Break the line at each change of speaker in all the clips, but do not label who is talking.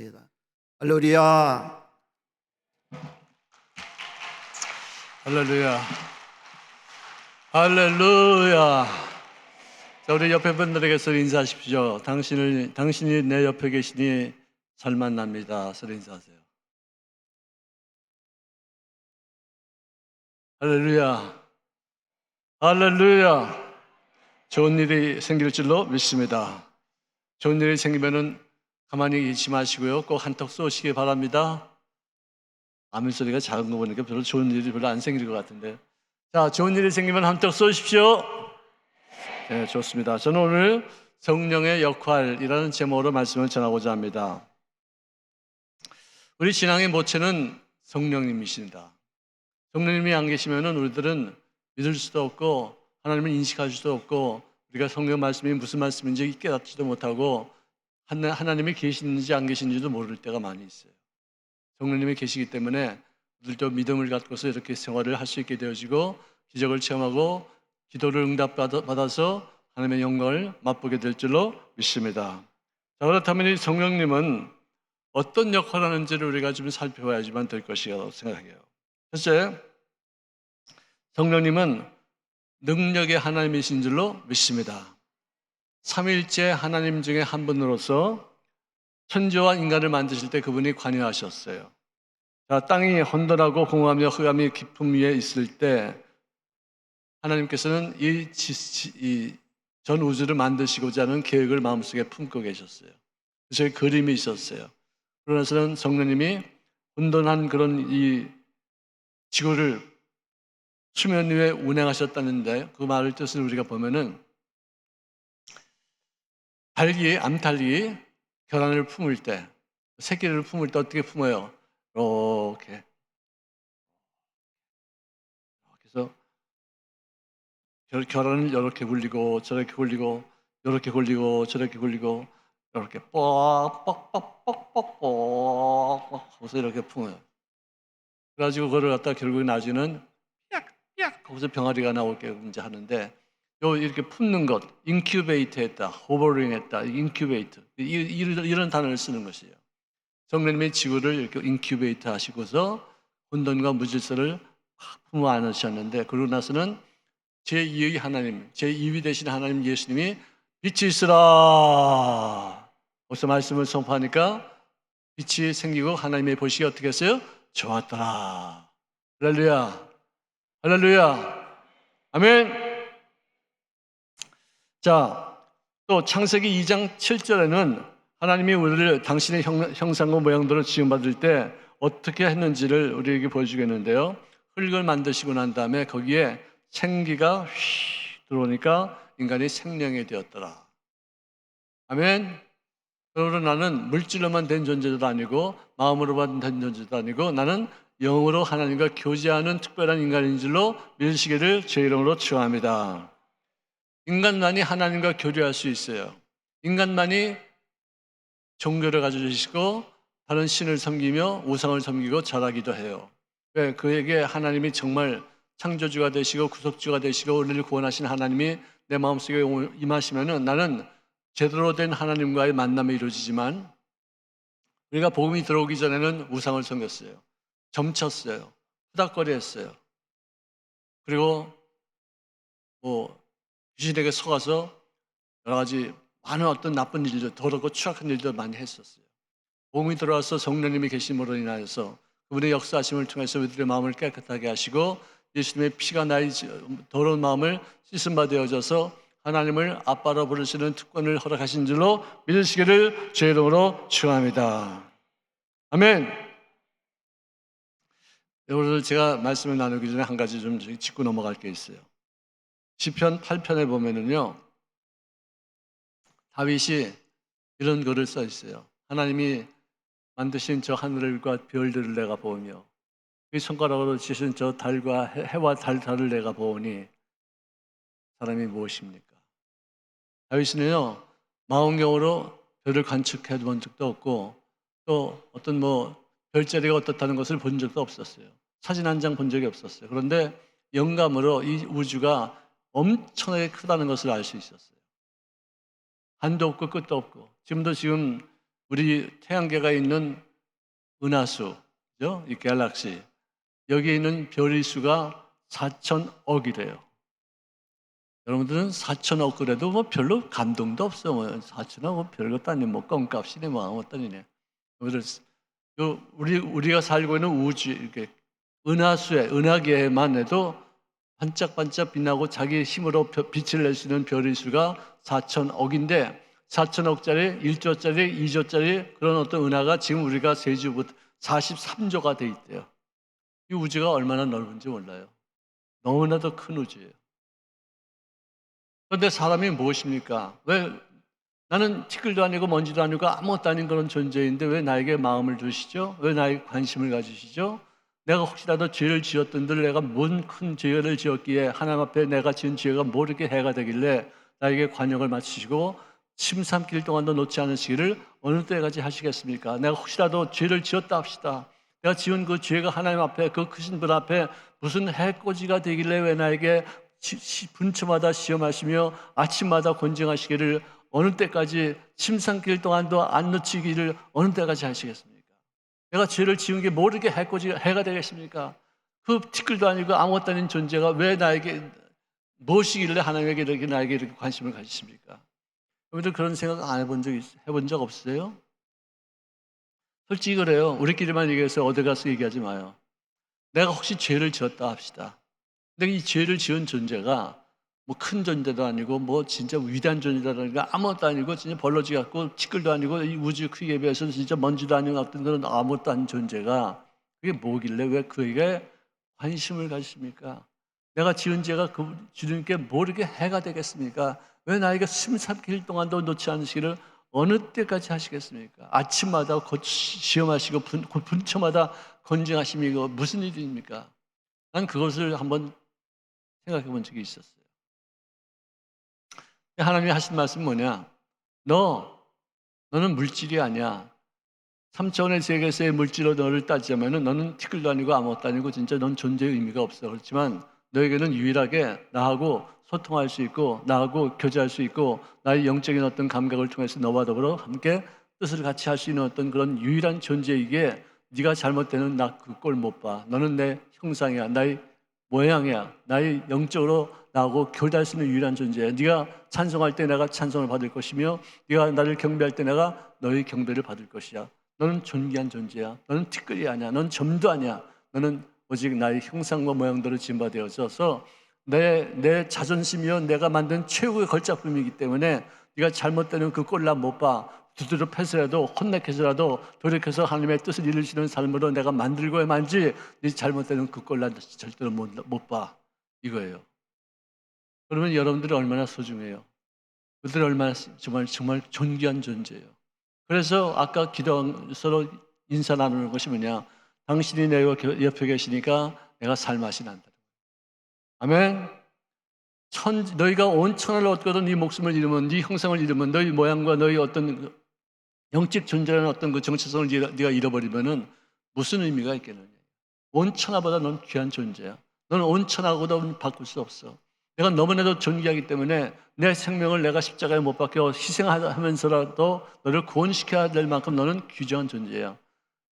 하겠습니다. 할렐루야.
할렐루야. 할렐루야. 자, 우리 옆에 분들에게서 인사하십시오. 당신이 내 옆에 계시니 잘 만납니다. 서로 인사하세요. 할렐루야. 할렐루야. 좋은 일이 생길 줄로 믿습니다. 좋은 일이 생기면은 가만히 계시지 마시고요. 꼭 한턱 쏘시기 바랍니다. 아멘 소리가 작은 거 보니까 별로 좋은 일이 별로 안 생길 것 같은데. 자, 좋은 일이 생기면 한턱 쏘십시오. 네, 좋습니다. 저는 오늘 성령의 역할이라는 제목으로 말씀을 전하고자 합니다. 우리 신앙의 모체는 성령님이십니다. 성령님이 안 계시면은 우리들은 믿을 수도 없고 하나님을 인식할 수도 없고 우리가 성령 말씀이 무슨 말씀인지 깨닫지도 못하고 하나님이 계시는지 안 계시는지도 모를 때가 많이 있어요. 성령님이 계시기 때문에 우리도 믿음을 갖고서 이렇게 생활을 할 수 있게 되어지고 기적을 체험하고 기도를 응답받아서 하나님의 영광을 맛보게 될 줄로 믿습니다. 자, 그렇다면 이 성령님은 어떤 역할을 하는지를 우리가 좀 살펴봐야지만 될 것이라고 생각해요. 첫째, 성령님은 능력의 하나님이신 줄로 믿습니다. 삼위일체 하나님 중에 한 분으로서 천지와 인간을 만드실 때 그분이 관여하셨어요. 자, 땅이 혼돈하고 공허하며 흑암이 깊음 위에 있을 때 하나님께서는 이 전 우주를 만드시고자 하는 계획을 마음속에 품고 계셨어요. 그래서 그림이 있었어요. 그러나서는 성령님이 혼돈한 그런 이 지구를 수면 위에 운행하셨다는데 그 말의 뜻을 우리가 보면은 암탉이 결안을 품을 때, 새끼를 품을 때 어떻게 품어요? 이렇게. 그래서 결안을 이렇게 굴리고 저렇게 굴리고 이렇게 굴리고 저렇게 굴리고 이렇게 뻑뻑뻑뻑뻑뻑 하고서 이렇게 품어요. 그래가지고 그걸 갖다 결국 나중에는 약 거기서 병아리가 나오게 이제 하는데 요 이렇게 품는 것, 인큐베이트 했다, 호버링 했다, 인큐베이트 이런 단어를 쓰는 것이에요. 성령님이 지구를 이렇게 인큐베이트 하시고서 혼돈과 무질서를 품어 안으셨는데 그러고 나서는 제2의 하나님, 제2위 되신 하나님 예수님이 빛이 있으라 거기서 말씀을 선포하니까 빛이 생기고 하나님의 보시기 어떻게 했어요? 좋았더라. 할렐루야. 할렐루야. 아멘. 자, 또 창세기 2장 7절에는 하나님이 우리를 당신의 형상과 모양대로 지음받을 때 어떻게 했는지를 우리에게 보여주겠는데요. 흙을 만드시고 난 다음에 거기에 생기가 휘 들어오니까 인간이 생명이 되었더라. 아멘. 그러므로 나는 물질로만 된 존재도 아니고 마음으로만 된 존재도 아니고 나는 영으로 하나님과 교제하는 특별한 인간인 줄로 믿으시기를 제 이름으로 축원합니다. 인간만이 하나님과 교제할 수 있어요. 인간만이 종교를 가지시고 다른 신을 섬기며 우상을 섬기고 절하기도 해요. 왜? 그에게 하나님이 정말 창조주가 되시고 구속주가 되시고 우리를 구원하신 하나님이 내 마음속에 임하시면은 나는 제대로 된 하나님과의 만남이 이루어지지만 우리가 복음이 들어오기 전에는 우상을 섬겼어요. 점쳤어요. 후닥거리 했어요. 그리고 귀신에게 속아서 여러 가지 많은 어떤 나쁜 일들, 더럽고 추악한 일들 많이 했었어요. 복음이 들어와서 성령님이 계심으로 인하여서 그분의 역사하심을 통해서 우리들의 마음을 깨끗하게 하시고 예수님의 피가 나의 더러운 마음을 씻음 바 되어져서 하나님을 아빠로 부르시는 특권을 허락하신 줄로 믿으시기를 주의 이름으로 축원합니다. 아멘. 여러분들 제가 말씀을 나누기 전에 한 가지 좀 짚고 넘어갈 게 있어요. 시편 8편에 보면은요. 다윗이 이런 글을 써 있어요. 하나님이 만드신 저 하늘과 별들을 내가 보며 이 손가락으로 지신 저 달과 해와 달을 내가 보니 사람이 무엇입니까? 다윗은요 망원경으로 별을 관측해 본 적도 없고 또 어떤 별자리가 어떻다는 것을 본 적도 없었어요. 사진 한 장 본 적이 없었어요. 그런데 영감으로 이 우주가 엄청나게 크다는 것을 알 수 있었어요. 한도 없고 끝도 없고 지금 우리 태양계가 있는 은하수죠, 이 갤럭시, 여기에 있는 별의 수가 4천억이래요. 여러분들은 4천억 그래도 뭐 별로 감동도 없어. 뭐 4천억 뭐 별것도 아니네. 뭐 껌값이네. 뭐 아무것도 아니네. 우리가 살고 있는 우주, 이렇게 은하계에만 해도 반짝반짝 빛나고 자기 힘으로 빛을 낼 수 있는 별의 수가 4천억인데 4천억짜리, 1조짜리, 2조짜리 그런 어떤 은하가 지금 우리가 세주부터 43조가 돼 있대요. 이 우주가 얼마나 넓은지 몰라요. 너무나도 큰 우주예요. 그런데 사람이 무엇입니까? 왜 나는 티끌도 아니고 먼지도 아니고 아무것도 아닌 그런 존재인데 왜 나에게 마음을 주시죠? 왜 나에게 관심을 가지시죠? 내가 혹시라도 죄를 지었던들 내가 뭔 큰 죄를 지었기에 하나님 앞에 내가 지은 죄가 뭐 이렇게 해가 되길래 나에게 관용을 맞추시고 침삼킬 동안도 놓지 않으시기를 어느 때까지 하시겠습니까? 내가 혹시라도 죄를 지었다 합시다. 내가 지은 그 죄가 하나님 앞에 그 크신 분 앞에 무슨 해코지가 되길래 왜 나에게 분초마다 시험하시며 아침마다 권징하시기를 어느 때까지 침삼킬 동안도 안 놓치기를 어느 때까지 하시겠습니까? 내가 죄를 지은 게 모르게 해가 되겠습니까? 그 티끌도 아니고 아무것도 아닌 존재가 왜 나에게 무엇이길래 하나님에게 이렇게 나에게 이렇게 관심을 가지십니까? 여러분들 그런 생각 안 해본 적 없으세요? 솔직히 그래요. 우리끼리만 얘기해서 어디 가서 얘기하지 마요. 내가 혹시 죄를 지었다 합시다. 근데 이 죄를 지은 존재가 뭐 큰 존재도 아니고 뭐 진짜 위대한 존재라든가 아무것도 아니고 진짜 벌러지 같고 티끌도 아니고 이 우주 크기에 비해서 진짜 먼지도 아니고 어떤 그런 아무것도 아닌 존재가 그게 뭐길래 왜 그에게 관심을 가지십니까? 내가 지은 죄가 그 주님께 모르게 해가 되겠습니까? 왜 나에게 13일 동안도 놓지 않으시기를 어느 때까지 하시겠습니까? 아침마다 시험하시고 분초마다 건징하심이 이거 무슨 일입니까? 난 그것을 한번 생각해 본 적이 있었어요. 하나님이 하신 말씀은 뭐냐? 너는 물질이 아니야. 3차원의 세계에서의 물질로 너를 따지자면 너는 티끌도 아니고 아무것도 아니고 진짜 넌 존재의 의미가 없어. 그렇지만 너에게는 유일하게 나하고 소통할 수 있고 나하고 교제할 수 있고 나의 영적인 어떤 감각을 통해서 너와 더불어 함께 뜻을 같이 할 수 있는 어떤 그런 유일한 존재이기에 네가 잘못되는 나 그 꼴 못 봐. 너는 내 형상이야. 나의 모양이야. 나의 영적으로 나하고 교제할 수 있는 유일한 존재야. 네가 찬송할 때 내가 찬송을 받을 것이며 네가 나를 경배할 때 내가 너의 경배를 받을 것이야. 너는 존귀한 존재야. 너는 티끌이 아니야. 너는 점도 아니야. 너는 오직 나의 형상과 모양대로 지음받아져서 내 자존심이요 내가 만든 최고의 걸작품이기 때문에 네가 잘못되는 그 꼴 나 못 봐. 두드려 패서라도 혼내켜서라도 돌이켜서 하나님의 뜻을 이루시는 삶으로 내가 만들고야 만지 네 잘못되는 그 꼴 나 절대로 못 봐. 이거예요. 그러면 여러분들이 얼마나 소중해요. 그들이 얼마나 정말 존귀한 존재예요. 그래서 아까 서로 인사 나누는 것이 뭐냐? 당신이 내 옆에 계시니까 내가 살맛이 난다. 아멘. 너희가 온 천하를 얻거든 네 목숨을 잃으면 네 형상을 잃으면 너희 모양과 너희 어떤 영적 존재라는 어떤 그 정체성을 네가 잃어버리면은 무슨 의미가 있겠느냐? 온 천하보다 넌 귀한 존재야. 너는 온 천하고도 바꿀 수 없어. 내가 너무나도 존귀하기 때문에 내 생명을 내가 십자가에 못 박혀 희생하면서라도 너를 구원시켜야 될 만큼 너는 귀중한 존재야.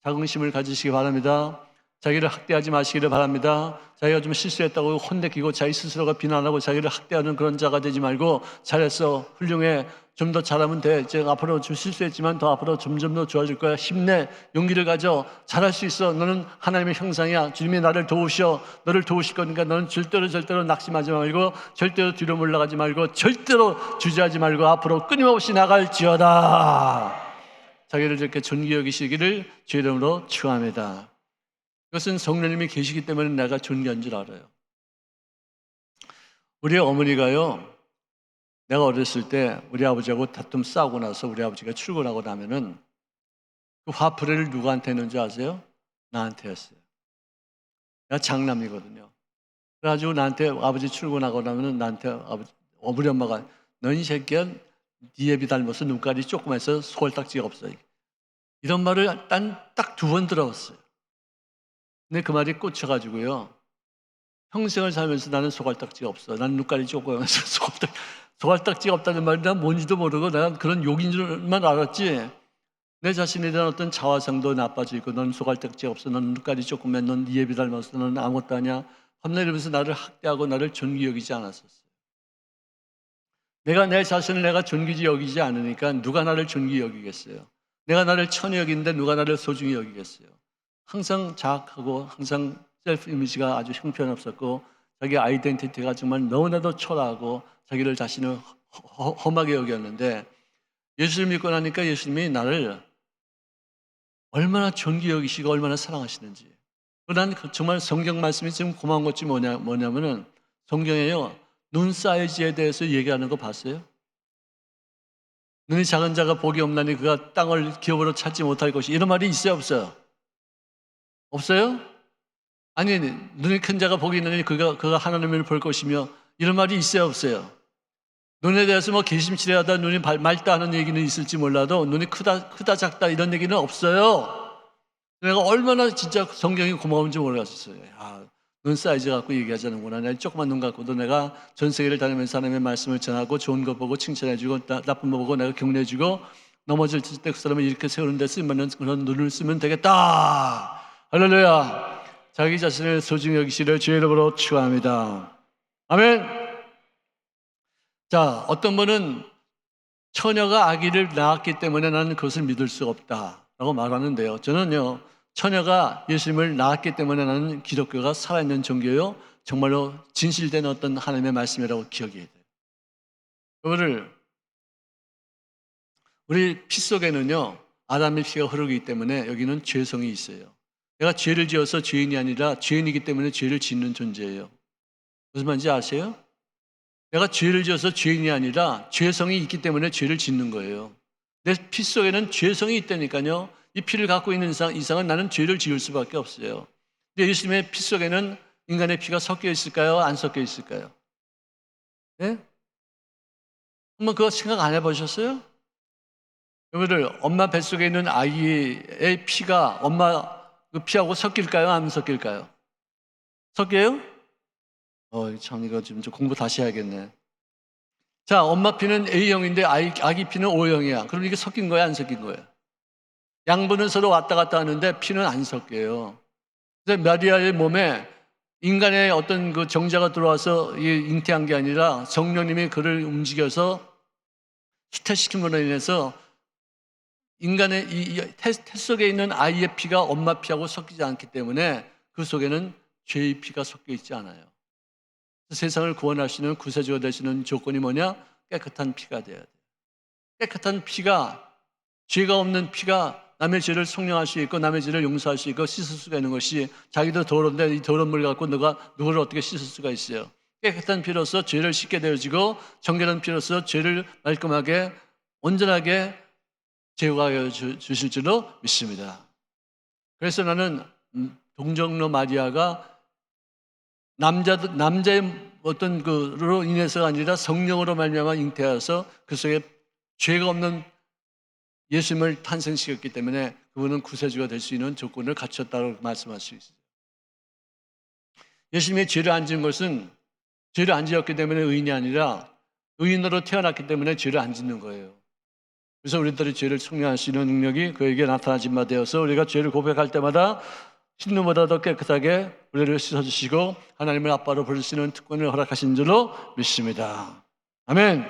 자긍심을 가지시기 바랍니다. 자기를 학대하지 마시기를 바랍니다. 자기가 좀 실수했다고 혼내키고 자기 스스로가 비난하고 자기를 학대하는 그런 자가 되지 말고 잘했어, 훌륭해, 좀 더 잘하면 돼. 제가 앞으로 좀 실수했지만 더 앞으로 점점 더 좋아질 거야. 힘내, 용기를 가져. 잘할 수 있어. 너는 하나님의 형상이야. 주님이 나를 도우셔. 너를 도우실 거니까 너는 절대로 낙심하지 말고 절대로 뒤로 물러가지 말고 절대로 주저하지 말고 앞으로 끊임없이 나갈지어다. 자기를 이렇게 존귀 여기시기를 주의 이름으로 축원합니다. 이것은 성령님이 계시기 때문에 내가 존귀한 줄 알아요. 우리 어머니가요, 내가 어렸을 때 우리 아버지하고 다툼 싸우고 나서 우리 아버지가 출근하고 나면은 그 화풀이를 누구한테 했는지 아세요? 나한테 했어요. 내가 장남이거든요. 그래가지고 나한테 아버지 출근하고 나면은 나한테 우리 엄마가 넌 이 새끼야 네 애비 닮아서 눈깔이 조그매서 소갈딱지가 없어. 이런 말을 딱 2번 들어봤어요. 근데 그 말이 꽂혀가지고요. 평생을 살면서 나는 소갈딱지가 없어. 나는 눈깔이 조그매서 소갈딱지가 없다는 말이 난 뭔지도 모르고 난 그런 욕인 줄만 알았지 내 자신에 대한 어떤 자화상도 나빠지고, 넌 소갈딱지 없어, 넌 눈깔이 조그매, 넌 예비 닮았어, 넌 아무것도 아니야, 밤낮 이러면서 나를 학대하고 나를 존귀 여기지 않았었어요. 내가 내 자신을 내가 존귀지 여기지 않으니까 누가 나를 존귀 여기겠어요? 내가 나를 천히 여기는데 누가 나를 소중히 여기겠어요? 항상 자학하고 항상 셀프 이미지가 아주 형편없었고, 자기 아이덴티티가 정말 너무나도 초라하고 자기를 자신을 험하게 여겼는데, 예수를 믿고 나니까 예수님이 나를 얼마나 존귀 여기시고 얼마나 사랑하시는지. 난 정말 성경 말씀이 지금 고마운 것이 뭐냐면은, 성경에요, 눈 사이즈에 대해서 얘기하는 거 봤어요? 눈이 작은 자가 복이 없나니 그가 땅을 기업으로 찾지 못할 것이, 이런 말이 있어요, 없어요? 없어요? 아니, 눈이 큰 자가 복이 있나니 그가 하나님을 볼 것이며, 이런 말이 있어요, 없어요? 눈에 대해서 뭐 개심치레하다, 눈이 맑다 하는 얘기는 있을지 몰라도 눈이 크다 작다 이런 얘기는 없어요. 내가 얼마나 진짜 성경이 고마운지 몰랐었어요. 눈 사이즈 갖고 얘기하자는구나. 내가 조그만 눈 갖고도 내가 전 세계를 다니면서 하나님의 말씀을 전하고 좋은 거 보고 칭찬해주고 나쁜 거 보고 내가 격려해주고, 넘어질 때 그 사람을 이렇게 세우는 데 쓰면 그런 눈을 쓰면 되겠다. 할렐루야. 자기 자신을 소중히 여기시를 주의 이름으로 축원합니다. 아멘. 자, 어떤 분은 처녀가 아기를 낳았기 때문에 나는 그것을 믿을 수 없다라고 말하는데요. 저는요, 처녀가 예수님을 낳았기 때문에 나는 기독교가 살아있는 종교요, 정말로 진실된 어떤 하나님의 말씀이라고 기억해야 돼요. 우리 피 속에는요, 아담의 피가 흐르기 때문에 여기는 죄성이 있어요. 내가 죄를 지어서 죄인이 아니라 죄인이기 때문에 죄를 짓는 존재예요. 무슨 말인지 아세요? 내가 죄를 지어서 죄인이 아니라 죄성이 있기 때문에 죄를 짓는 거예요. 내 피 속에는 죄성이 있다니까요. 이 피를 갖고 있는 이상은 나는 죄를 지을 수밖에 없어요. 근데 예수님의 피 속에는 인간의 피가 섞여 있을까요? 안 섞여 있을까요? 네? 한번 그거 생각 안 해보셨어요? 여러분들, 엄마 뱃속에 있는 아이의 피가 엄마 그 피하고 섞일까요? 안 섞일까요? 섞여요? 참, 이거 좀 공부 다시 해야겠네. 자, 엄마 피는 A형인데 아기 피는 O형이야. 그럼 이게 섞인 거야, 안 섞인 거야? 양분은 서로 왔다 갔다 하는데 피는 안 섞여요. 근데 마리아의 몸에 인간의 어떤 그 정자가 들어와서 잉태한 게 아니라 성령님이 그를 움직여서 수태시킴으로 인해서 인간의 이 태 속에 있는 아이의 피가 엄마 피하고 섞이지 않기 때문에 그 속에는 죄의 피가 섞여 있지 않아요. 세상을 구원하시는 구세주가 되시는 조건이 뭐냐? 깨끗한 피가 돼야 돼요. 깨끗한 피가, 죄가 없는 피가 남의 죄를 속량할 수 있고 남의 죄를 용서할 수 있고 씻을 수가 있는 것이, 자기도 더러운데 이 더러운 물 갖고 누구를 어떻게 씻을 수가 있어요? 깨끗한 피로서 죄를 씻게 되어지고 정결한 피로서 죄를 말끔하게 온전하게 제거하여 주실 줄로 믿습니다. 그래서 나는 동정녀 마리아가 남자의 어떤 그로 인해서가 아니라 성령으로 말미암아 잉태하여서 그 속에 죄가 없는 예수님을 탄생시켰기 때문에 그분은 구세주가 될 수 있는 조건을 갖췄다고 말씀할 수 있어요. 예수님의 죄를 안 지은 것은 죄를 안 지었기 때문에 의인이 아니라 의인으로 태어났기 때문에 죄를 안 짓는 거예요. 그래서 우리들이 죄를 속량할 수 있는 능력이 그에게 나타나진 바 되어서 우리가 죄를 고백할 때마다 흰눈보다 더 깨끗하게 우리를 씻어주시고 하나님을 아빠로 부를 수 있는 특권을 허락하신 줄로 믿습니다. 아멘.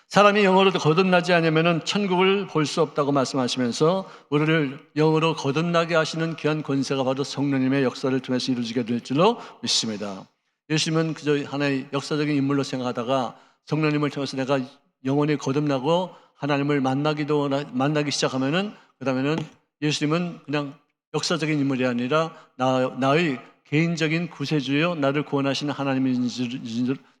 사람이 영으로 거듭나지 않으면 천국을 볼 수 없다고 말씀하시면서 우리를 영으로 거듭나게 하시는 귀한 권세가 바로 성령님의 역사를 통해서 이루어지게 될 줄로 믿습니다. 예수님은 그저 하나의 역사적인 인물로 생각하다가 성령님을 통해서 내가 영원히 거듭나고 하나님을 만나기 시작하면은, 그 다음에는 예수님은 그냥 역사적인 인물이 아니라 나의 개인적인 구세주요, 나를 구원하시는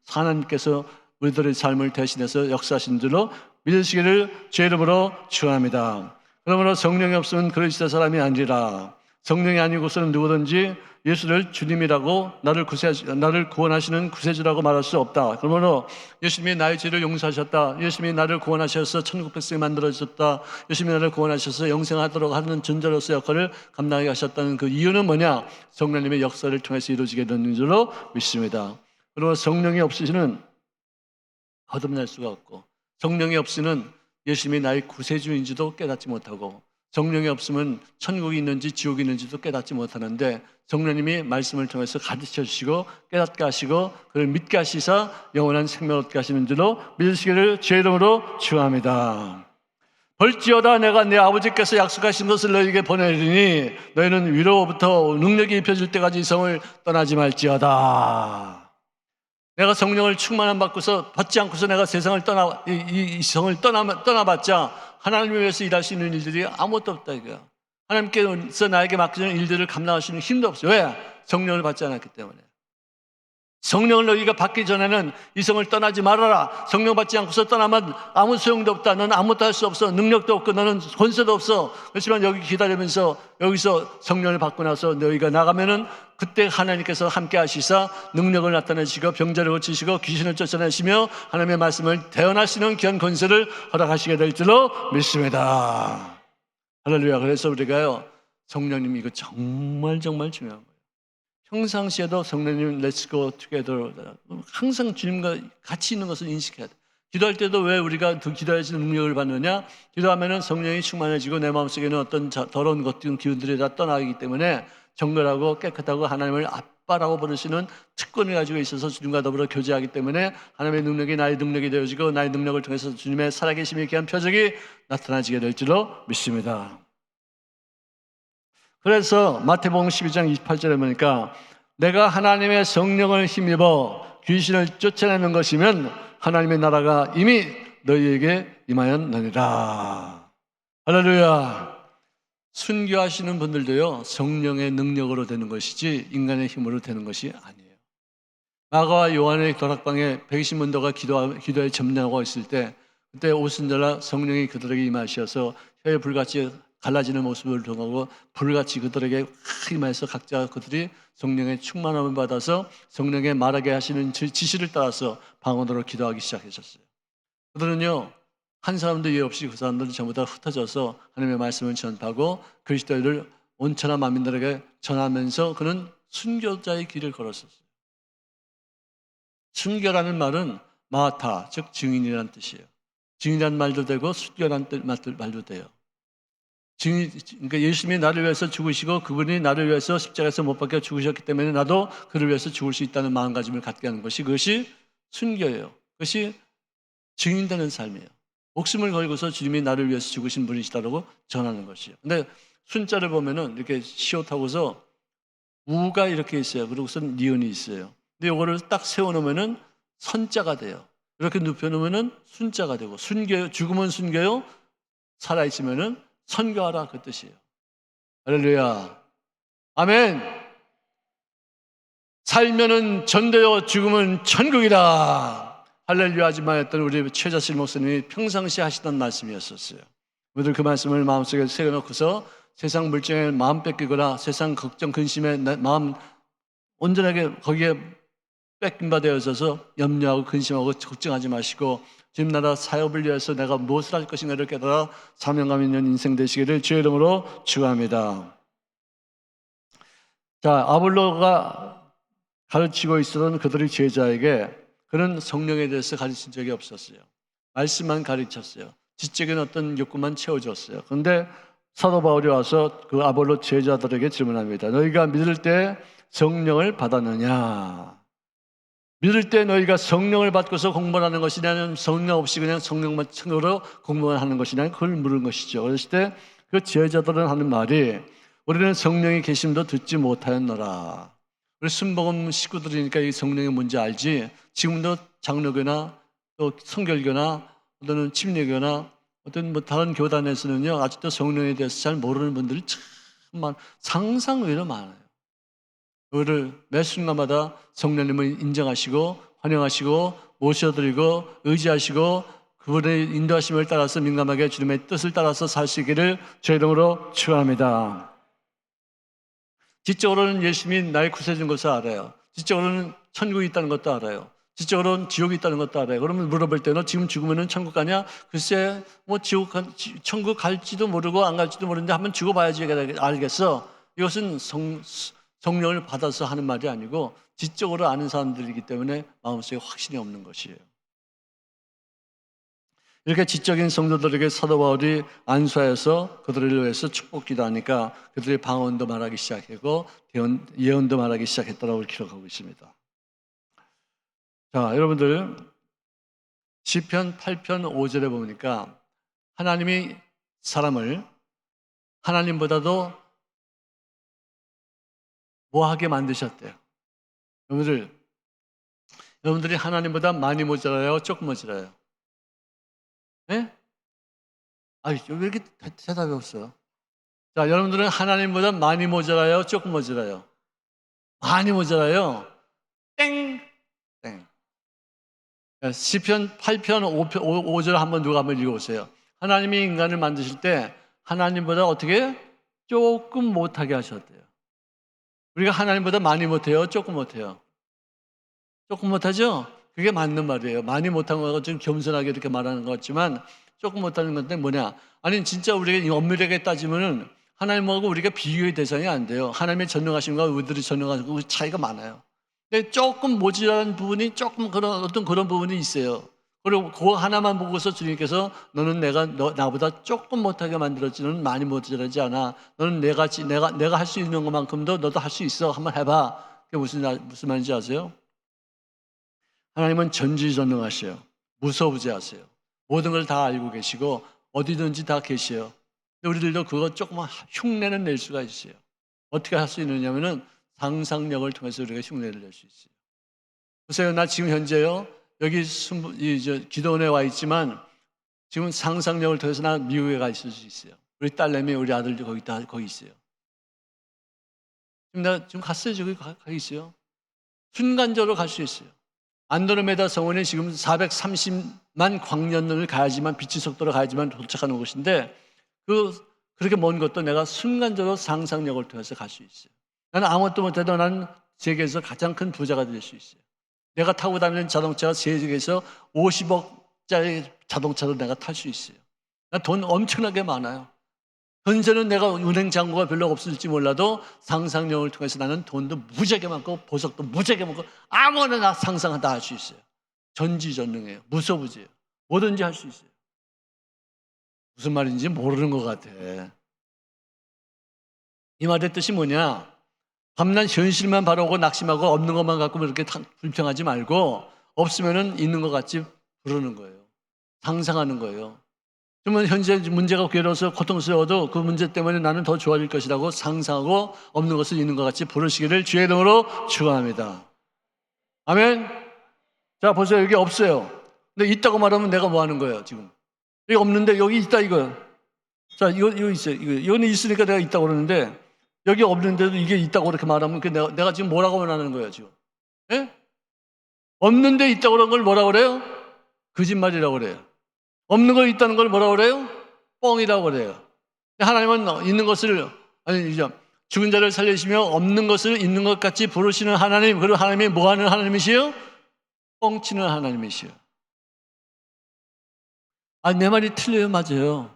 하나님께서 우리들의 삶을 대신해서 역사하신 줄로 믿으시기를 주의 이름으로 축원합니다. 그러므로 성령이 없으면 그리스도 사람이 아니라, 성령이 아니고서는 누구든지 예수를 주님이라고 나를 구원하시는 구세주라고 말할 수 없다. 그러므로 예수님이 나의 죄를 용서하셨다, 예수님이 나를 구원하셔서 천국 백성이 만들어주셨다, 예수님이 나를 구원하셔서 영생하도록 하는 존재로서 역할을 감당하게 하셨다는 그 이유는 뭐냐? 성령님의 역사를 통해서 이루어지게 되는 줄로 믿습니다. 그리고 성령이 없으시는 거듭날 수가 없고, 성령이 없이는 예수님이 나의 구세주인지도 깨닫지 못하고 성령이 없으면 천국이 있는지 지옥이 있는지도 깨닫지 못하는데 성령님이 말씀을 통해서 가르쳐 주시고 깨닫게 하시고 그를 믿게 하시사 영원한 생명을 얻게 하시는 줄로 믿으시기를 주의 이름으로 축원합니다. 볼지어다 내가 내 아버지께서 약속하신 것을 너희에게 보내리니 너희는 위로부터 능력이 입혀질 때까지 이 성을 떠나지 말지어다. 내가 성령을 충만함 받고서 받지 않고서 내가 세상을 이 성을 떠나봤자 하나님을 위해서 일할 수 있는 일들이 아무것도 없다 이거야. 하나님께서 나에게 맡기는 일들을 감당할 수 있는 힘도 없어요. 왜? 성령을 받지 않았기 때문에. 성령을 너희가 받기 전에는 이 성을 떠나지 말아라. 성령 받지 않고서 떠나면 아무 소용도 없다. 너는 아무것도 할 수 없어. 능력도 없고 너는 권세도 없어. 그렇지만 여기 기다리면서 여기서 성령을 받고 나서 너희가 나가면은 그때 하나님께서 함께 하시사 능력을 나타내시고 병자를 고치시고 귀신을 쫓아내시며 하나님의 말씀을 대언하시는 귀한 권세를 허락하시게 될 줄로 믿습니다. 할렐루야. 그래서 우리가요, 성령님 이거 정말 중요한 거예요. 평상시에도 성령님 Let's go together 항상 주님과 같이 있는 것을 인식해야 돼. 기도할 때도 왜 우리가 기도해야지 능력을 받느냐? 기도하면 성령이 충만해지고 내 마음속에 있는 어떤 더러운 것들 기운들이 다 떠나기 때문에 정결하고 깨끗하고 하나님을 아빠라고 부르시는 특권을 가지고 있어서 주님과 더불어 교제하기 때문에 하나님의 능력이 나의 능력이 되어지고 나의 능력을 통해서 주님의 살아계심에 귀한 표적이 나타나지게 될 줄로 믿습니다. 그래서 마태복음 12장 28절에 보니까 내가 하나님의 성령을 힘입어 귀신을 쫓아내는 것이면 하나님의 나라가 이미 너희에게 임하였느니라. 할렐루야. 순교하시는 분들도요, 성령의 능력으로 되는 것이지 인간의 힘으로 되는 것이 아니에요. 마가와 요한의 도락방에 120문도가 기도에 점령하고 있을 때 그때 오순절날 성령이 그들에게 임하셔서 혀에 불같이 갈라지는 모습을 통하고 불같이 그들에게 임해서 각자 그들이 성령의 충만함을 받아서 성령의 말하게 하시는 지시를 따라서 방언으로 기도하기 시작하셨어요. 그들은요, 한 사람도 예 없이 그 사람들은 전부 다 흩어져서 하나님의 말씀을 전파하고 그리스도를 온천한 만민들에게 전하면서 그는 순교자의 길을 걸었었어요. 순교라는 말은 마타, 즉 증인이라는 뜻이에요. 증인이라는 말도 되고 순교라는 말도 돼요. 그러니까 예수님이 나를 위해서 죽으시고 그분이 나를 위해서 십자가에서 못 박혀 죽으셨기 때문에 나도 그를 위해서 죽을 수 있다는 마음가짐을 갖게 하는 것이 그것이 순교예요. 그것이 증인되는 삶이에요. 목숨을 걸고서 주님이 나를 위해서 죽으신 분이시다라고 전하는 것이에요. 근데 순자를 보면은 이렇게 시옷하고서 우가 이렇게 있어요. 그리고서 니은이 있어요. 근데 이거를 딱 세워놓으면은 선자가 돼요. 이렇게 눕혀놓으면은 순자가 되고 순교, 죽으면 순교요. 살아있으면은 선교하라 그 뜻이에요. 할렐루야. 아멘. 살면은 전도요, 죽으면 천국이다. 할렐루야 하지만 했던 우리 최자실 목사님이 평상시에 하시던 말씀이었었어요. 우리들 그 말씀을 마음속에 새겨놓고서 세상 물정에 마음 뺏기거나 세상 걱정 근심에 마음 온전하게 거기에 뺏긴 바 되어 있어서 염려하고 근심하고 걱정하지 마시고 주님 나라 사역을 위해서 내가 무엇을 할 것인가를 깨달아 사명감 있는 인생 되시기를 주의 이름으로 축원합니다. 자, 아볼로가 가르치고 있었던 그들의 제자에게 그는 성령에 대해서 가르친 적이 없었어요. 말씀만 가르쳤어요. 지적인 어떤 욕구만 채워줬어요. 그런데 사도 바울이 와서 그 아볼로 제자들에게 질문합니다. 너희가 믿을 때 성령을 받았느냐? 믿을 때 너희가 성령을 받고서 공부하는 것이냐, 아니면 성령 없이 그냥 성령만 청으로 공부만 하는 것이냐, 그걸 물은 것이죠. 그랬을 때 그 제자들은 하는 말이 우리는 성령이 계심도 듣지 못하였노라. 우리 순복음 식구들이니까 이 성령이 뭔지 알지. 지금도 장로교나 또 성결교나 또는 침례교나 어떤 뭐 다른 교단에서는요, 아직도 성령에 대해서 잘 모르는 분들이 참 상상외로 많아요. 그거를 매 순간마다 성령님을 인정하시고 환영하시고 모셔드리고 의지하시고 그분의 인도하심을 따라서 민감하게 주님의 뜻을 따라서 살 수 있기를 주의 이름으로 축원합니다. 지적으로는 예수님이 나의 구세주인 것을 알아요. 지적으로는 천국이 있다는 것도 알아요. 지적으로는 지옥이 있다는 것도 알아요. 그러면 물어볼 때는 지금 죽으면 천국 가냐? 글쎄 뭐 천국 갈지도 모르고 안 갈지도 모르는데 한번 죽어봐야지 알겠어. 이것은 성령을 받아서 하는 말이 아니고 지적으로 아는 사람들이기 때문에 마음속에 확신이 없는 것이에요. 이렇게 지적인 성도들에게 사도 바울이 안수하여서 그들을 위해서 축복 기도하니까 그들이 방언도 말하기 시작했고 예언도 말하기 시작했다고 기록하고 있습니다. 자, 여러분들 시편 8편 5절에 보니까 하나님이 사람을 하나님보다도 뭐하게 만드셨대요. 여러분들이 하나님보다 많이 모자라요? 조금 모자라요? 네? 왜 이렇게 대답이 없어요? 자, 여러분들은 하나님보다 많이 모자라요? 조금 모자라요? 많이 모자라요? 땡! 땡. 시편 8편 5절 한번 누가 한번 읽어보세요. 하나님이 인간을 만드실 때 하나님보다 어떻게? 조금 못하게 하셨대요. 우리가 하나님보다 많이 못해요? 조금 못해요? 조금 못하죠? 그게 맞는 말이에요. 많이 못한 거가 좀 겸손하게 이렇게 말하는 것 같지만 조금 못하는 건데 뭐냐? 아니 진짜 우리가 엄밀하게 따지면은 하나님하고 우리가 비교의 대상이 안 돼요. 하나님의 전능하신 것과 우리들이 전능하신 것 차이가 많아요. 근데 조금 모자란 부분이 조금 어떤 그런 부분이 있어요. 그리고 그거 하나만 보고서 주님께서 너는 나보다 조금 못하게 만들었지 너는 많이 모자라지 않아. 너는 내가 할 수 있는 것만큼도 너도 할 수 있어. 한번 해봐. 그게 무슨 말인지 아세요? 하나님은 전지전능하셔요. 무소부재하세요. 모든 걸 다 알고 계시고 어디든지 다 계셔요. 근데 우리들도 그거 조금만 흉내는 낼 수가 있어요. 어떻게 할 수 있느냐면은 상상력을 통해서 우리가 흉내를 낼 수 있어요. 보세요, 나 지금 현재요 여기 기도원에 와 있지만 지금 상상력을 통해서 나 미국에 가 있을 수 있어요. 우리 딸내미, 우리 아들도 거기 있어요. 지금 나 지금 갔어요. 저기 가 있어요. 순간적으로 갈 수 있어요. 안드로메다 성원에 지금 430만 광년을 가야지만 빛의 속도로 가야지만 도착하는 곳인데 그렇게 먼 것도 내가 순간적으로 상상력을 통해서 갈 수 있어요. 나는 아무것도 못해도 나는 세계에서 가장 큰 부자가 될 수 있어요. 내가 타고 다니는 자동차가 세계에서 50억짜리 자동차도 내가 탈 수 있어요. 나 돈 엄청나게 많아요. 현재는 내가 은행 잔고가 별로 없을지 몰라도 상상력을 통해서 나는 돈도 무지하게 많고 보석도 무지하게 많고 아무거나 나 상상하다 할 수 있어요. 전지전능해요. 무소부지예요. 뭐든지 할 수 있어요. 무슨 말인지 모르는 것 같아. 이 말의 뜻이 뭐냐? 밤낮 현실만 바라보고 낙심하고 없는 것만 갖고 이렇게 불평하지 말고 없으면은 있는 것 같이 부르는 거예요. 상상하는 거예요. 그러면 현재 문제가 괴로워서 고통스러워도 그 문제 때문에 나는 더 좋아질 것이라고 상상하고 없는 것을 있는 것 같이 부르시기를 주의 이름으로 축원합니다. 아멘. 자, 보세요. 여기 없어요. 근데 있다고 말하면 내가 뭐 하는 거예요, 지금? 여기 없는데 여기 있다 이거예요. 자, 이거 있어요. 이거는 있으니까 내가 있다고 그러는데 여기 없는데도 이게 있다고 그렇게 말하면 내가 지금 뭐라고 말하는 거예요, 지금? 예? 없는데 있다고 그런 걸 뭐라고 그래요? 거짓말이라고 그래요. 없는 거 있다는 걸 뭐라고 그래요? 뻥이라고 그래요. 하나님은 있는 것을, 죽은 자를 살리시며 없는 것을 있는 것 같이 부르시는 하나님, 그리고 하나님이 뭐 하는 하나님이시요? 뻥치는 하나님이시요. 내 말이 틀려요? 맞아요.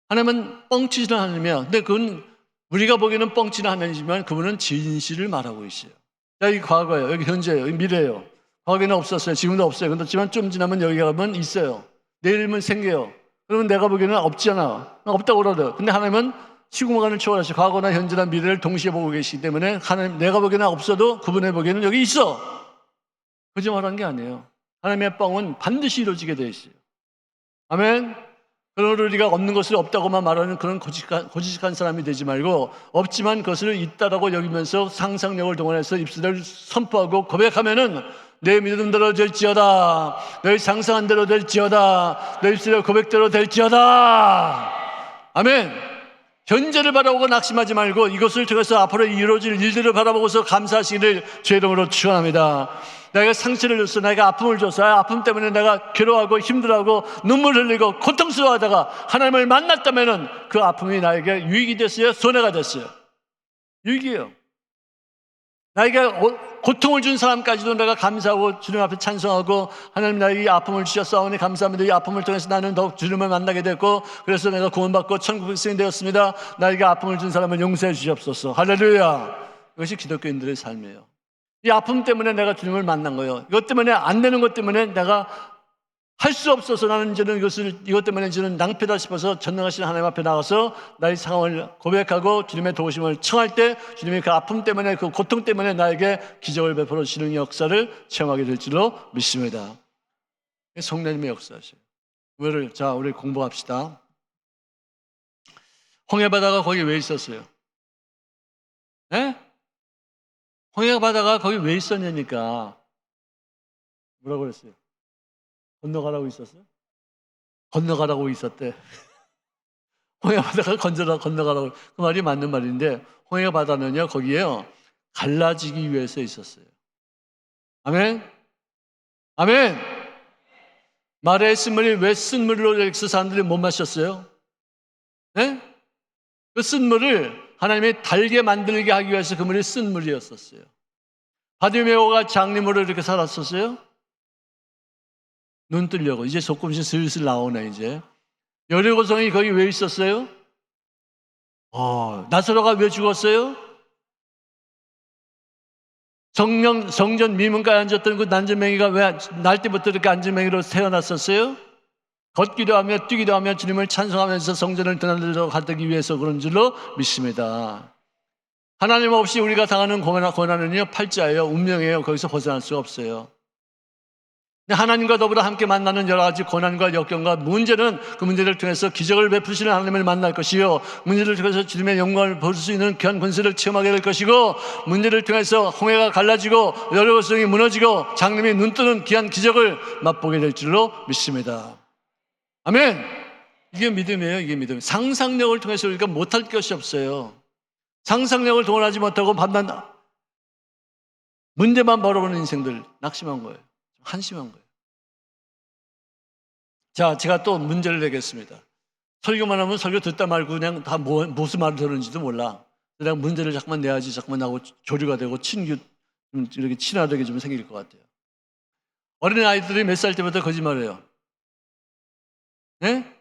하나님은 뻥치는 하나님이야. 근데 그건 우리가 보기에는 뻥치는 하나님이지만 그분은 진실을 말하고 있어요. 여기 과거예요. 여기 현재예요. 여기 미래예요. 과거에는 없었어요. 지금도 없어요. 그렇지만 좀 지나면 여기 가면 있어요. 내일이면 생겨요. 그러면 내가 보기에는 없잖아. 없다고 그러더라고요. 근데 하나님은 시공간을 초월하셔. 과거나 현재나 미래를 동시에 보고 계시기 때문에 하나님, 내가 보기에는 없어도 그분의 보기에는 여기 있어. 거짓말한 게 아니에요. 하나님의 뻥은 반드시 이루어지게 되어 있어요. 아멘. 그러므로 우리가 없는 것을 없다고만 말하는 그런 고지식한 사람이 되지 말고 없지만 그것을 있다라고 여기면서 상상력을 동원해서 입술을 선포하고 고백하면은 내 믿음대로 될지어다. 내 상상한 대로 될지어다. 내 입술의 고백대로 될지어다. 아멘. 현재를 바라보고 낙심하지 말고 이것을 통해서 앞으로 이루어질 일들을 바라보고서 감사하시기를 주의 이름으로 축원합니다. 내가 상처를 줬어. 내가 아픔을 줬어. 아픔 때문에 내가 괴로워하고 힘들어하고 눈물 흘리고 고통스러워하다가 하나님을 만났다면은 그 아픔이 나에게 유익이 됐어요? 손해가 됐어요? 유익이에요. 나에게 고통을 준 사람까지도 내가 감사하고 주님 앞에 찬송하고 하나님 나에게 이 아픔을 주셨사오니 감사합니다. 이 아픔을 통해서 나는 더욱 주님을 만나게 됐고 그래서 내가 구원받고 천국 백성이 되었습니다. 나에게 아픔을 준 사람은 용서해 주시옵소서. 할렐루야. 이것이 기독교인들의 삶이에요. 이 아픔 때문에 내가 주님을 만난 거예요. 이것 때문에 안 되는 것 때문에 내가 할 수 없어서 나는 이제는 이것 때문에 이제는 낭패다 싶어서 전능하신 하나님 앞에 나가서 나의 상황을 고백하고 주님의 도우심을 청할 때 주님의 그 아픔 때문에 그 고통 때문에 나에게 기적을 베풀어 주시는 역사를 체험하게 될 줄로 믿습니다. 성령님의 역사하세요. 자, 우리 공부합시다. 홍해바다가 거기 왜 있었어요? 네? 홍해바다가 거기 왜 있었냐니까. 뭐라고 그랬어요? 건너가라고 있었어요? 건너가라고 있었대. 홍해바다가 건너가라고. 그 말이 맞는 말인데 홍해바다는요 거기에요 갈라지기 위해서 있었어요. 아멘? 아멘? 말의 쓴물이 왜 쓴물로 해서 사람들이 못 마셨어요? 네? 그 쓴물을 하나님이 달게 만들게 하기 위해서 그 물이 쓴물이었었어요. 바디메오가 장님으로 이렇게 살았었어요? 눈 뜨려고. 이제 조금씩 슬슬 나오네 이제. 여리고성이 거기 왜 있었어요? 나사로가 왜 죽었어요? 성전 미문가에 앉았던 그 난쟁이가 왜 날 때부터 이렇게 안전맹이로 태어났었어요? 걷기도 하며 뛰기도 하며 주님을 찬송하면서 성전을 드나들어 가기 위해서 그런 줄로 믿습니다. 하나님 없이 우리가 당하는 고난은요 팔자예요. 운명이에요. 거기서 벗어날 수가 없어요. 하나님과 더불어 함께 만나는 여러 가지 고난과 역경과 문제는 그 문제를 통해서 기적을 베푸시는 하나님을 만날 것이요, 문제를 통해서 주님의 영광을 볼 수 있는 귀한 권세를 체험하게 될 것이고, 문제를 통해서 홍해가 갈라지고 여리고성이 무너지고 장님이 눈뜨는 귀한 기적을 맛보게 될 줄로 믿습니다. 아멘. 이게 믿음이에요. 이게 믿음. 상상력을 통해서 우리가 못할 것이 없어요. 상상력을 동원하지 못하고 반만 문제만 벌어보는 인생들 낙심한 거예요. 한심한 거예요. 자, 제가 또 문제를 내겠습니다. 설교만 하면 설교 듣다 말고 그냥 다 무슨 말을 들었는지도 몰라. 내가 문제를 자꾸만 내야지 자꾸만 나하고 교류가 되고 이렇게 친화되게 좀 생길 것 같아요. 어린 아이들이 몇 살 때부터 거짓말해요? 네?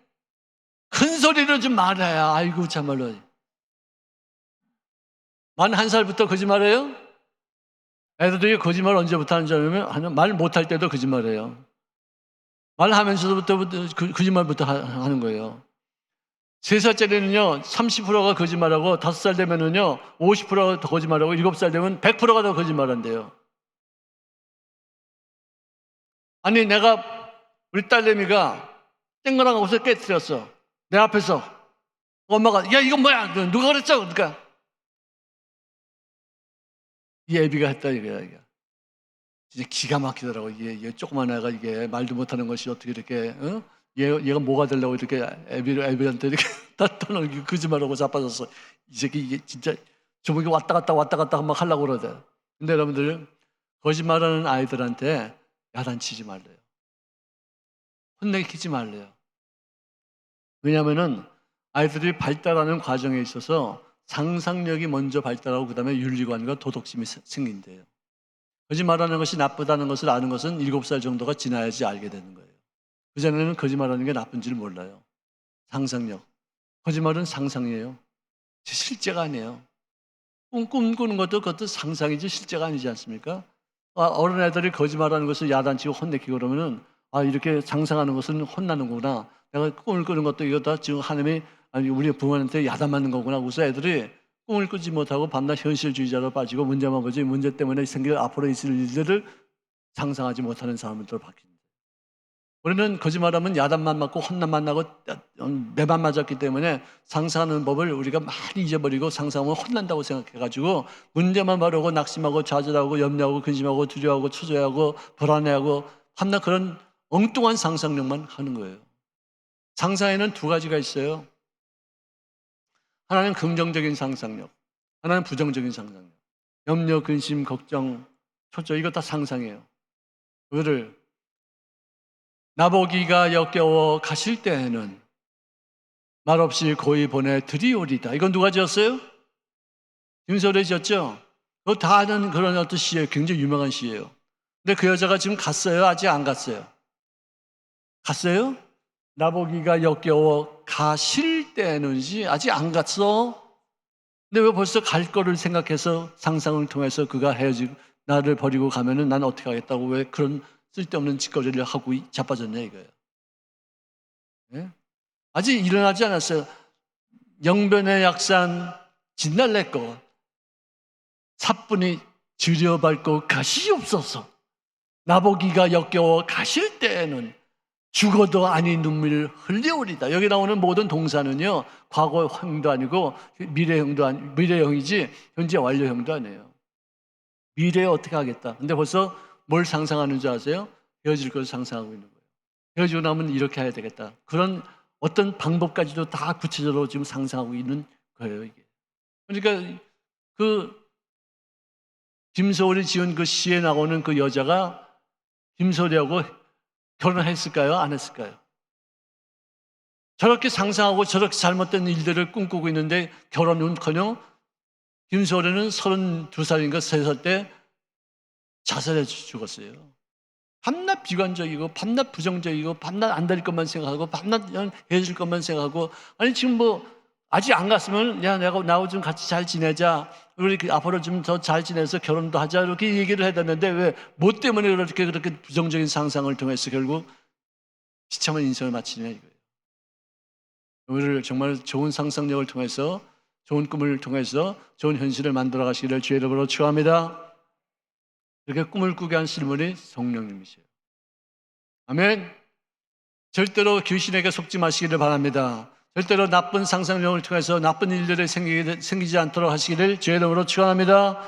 큰 소리로 좀 말해야. 아이고 참말로. 만 1살부터 거짓말해요? 애들이 거짓말 언제부터 하는지 알면 말 못할 때도 거짓말해요. 말하면서부터 거짓말부터 하는 거예요. 3살짜리는요 30%가 거짓말하고 5살 되면은요 50%가 더 거짓말하고 7살 되면 100%가 더 거짓말한대요. 아니 내가 우리 딸내미가 땡거랑 옷을 깨뜨렸어. 내 앞에서. 엄마가 야 이건 뭐야? 누가 그랬어? 그러니까 이 애비가 했다 이거야. 이게. 진짜 기가 막히더라고. 얘 조그만 애가 이게 말도 못하는 것이 어떻게 이렇게 얘가 뭐가 되려고 이렇게 애비한테 이렇게 떠는 거짓말하고 자빠졌어. 이 새끼 이게 진짜 저목이 왔다 갔다 막 하려고 그러대. 근데 여러분들 거짓말하는 아이들한테 야단치지 말래요. 혼내키지 말래요. 왜냐하면은 아이들이 발달하는 과정에 있어서 상상력이 먼저 발달하고 그 다음에 윤리관과 도덕심이 생긴대요. 거짓말하는 것이 나쁘다는 것을 아는 것은 7살 정도가 지나야지 알게 되는 거예요. 그전에는 거짓말하는 게 나쁜지를 몰라요. 상상력. 거짓말은 상상이에요. 실제가 아니에요. 꿈꾸는 것도 그것도 상상이지 실제가 아니지 않습니까? 어른 애들이 거짓말하는 것을 야단치고 혼내키고 그러면은 이렇게 상상하는 것은 혼나는구나. 내가 꿈을 꾸는 것도 이거 다 지금 하나님이 우리 부모한테 야단 맞는 거구나. 그래서 애들이 꿈을 꾸지 못하고 밤낮 현실주의자로 빠지고 문제만 보지 문제 때문에 생길 앞으로 있을 일들을 상상하지 못하는 사람들로 바뀝니다. 우리는 거짓말하면 야단만 맞고 혼난만 나고 매만 맞았기 때문에 상상하는 법을 우리가 많이 잊어버리고 상상하면 혼난다고 생각해가지고 문제만 바라고 낙심하고 좌절하고 염려하고 근심하고 두려워하고 초조해하고 불안해하고 밤낮 그런 엉뚱한 상상력만 하는 거예요. 상상에는 2가지가 있어요. 하나는 긍정적인 상상력, 하나는 부정적인 상상력. 염려, 근심, 걱정, 초조 이거 다 상상이에요. 그거를 나보기가 역겨워 가실 때에는 말없이 고이 보내 드리오리다. 이건 누가 지었어요? 김소래 지었죠? 그거 다 아는 그런 어떤 시예요. 굉장히 유명한 시예요. 근데 그 여자가 지금 갔어요? 아직 안 갔어요? 갔어요? 나보기가 역겨워 가실 때는지 아직 안 갔어. 근데 왜 벌써 갈 거를 생각해서 상상을 통해서 그가 헤어지고 나를 버리고 가면은 난 어떻게 하겠다고 왜 그런 쓸데없는 짓거리를 하고 자빠졌냐 이거예요. 예? 아직 일어나지 않았어요. 영변의 약산 진달래꽃 사뿐히 들여밟고 가시옵소서. 나보기가 역겨워 가실 때에는 죽어도 아니 눈물을 흘려오리다. 여기 나오는 모든 동사는요, 과거형도 아니고 미래형이지 현재 완료형도 아니에요. 미래에 어떻게 하겠다. 근데 벌써 뭘 상상하는 줄 아세요? 헤어질 것을 상상하고 있는 거예요. 헤어지고 나면 이렇게 해야 되겠다. 그런 어떤 방법까지도 다 구체적으로 지금 상상하고 있는 거예요, 이게. 그러니까 그 김소월이 지은 그 시에 나오는 그 여자가 김소월하고 결혼했을까요? 안 했을까요? 저렇게 상상하고 저렇게 잘못된 일들을 꿈꾸고 있는데 결혼은커녕 김소월은 32살인가 3살 때 자살해 죽었어요. 밤낮 비관적이고 밤낮 부정적이고 밤낮 안 될 것만 생각하고 밤낮 헤어질 것만 생각하고, 아니 지금 뭐 아직 안 갔으면 야 내가 나하고 좀 같이 잘 지내자, 우리 앞으로 좀 더 잘 지내서 결혼도 하자 이렇게 얘기를 해야 되는데 왜 뭐 때문에 그렇게 부정적인 상상을 통해서 결국 비참한 인생을 마치냐 이거예요. 우리를 정말 좋은 상상력을 통해서 좋은 꿈을 통해서 좋은 현실을 만들어 가시기를 주의 이름으로 축원합니다. 이렇게 꿈을 꾸게 하시는 분이 성령님이세요. 아멘. 절대로 귀신에게 속지 마시기를 바랍니다. 절대로 나쁜 상상력을 통해서 나쁜 일들이 생기지 않도록 하시기를 주의 이름으로 축원합니다.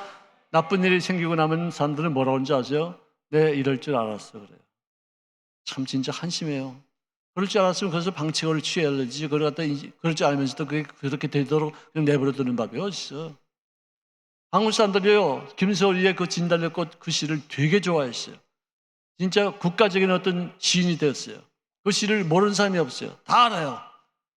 나쁜 일이 생기고 나면 사람들은 뭐라고 하는지 아세요? 네, 이럴 줄 알았어 그래요. 참 진짜 한심해요. 그럴 줄 알았으면 그래서 방책을 취해야지. 그럴 줄 알면서도 그게 그렇게 되도록 그냥 내버려 두는 법이 어딨어. 한국 사람들이요, 김소월의 그 진달래꽃 그 시를 되게 좋아했어요. 진짜 국가적인 어떤 시인이 되었어요. 그 시를 모르는 사람이 없어요. 다 알아요.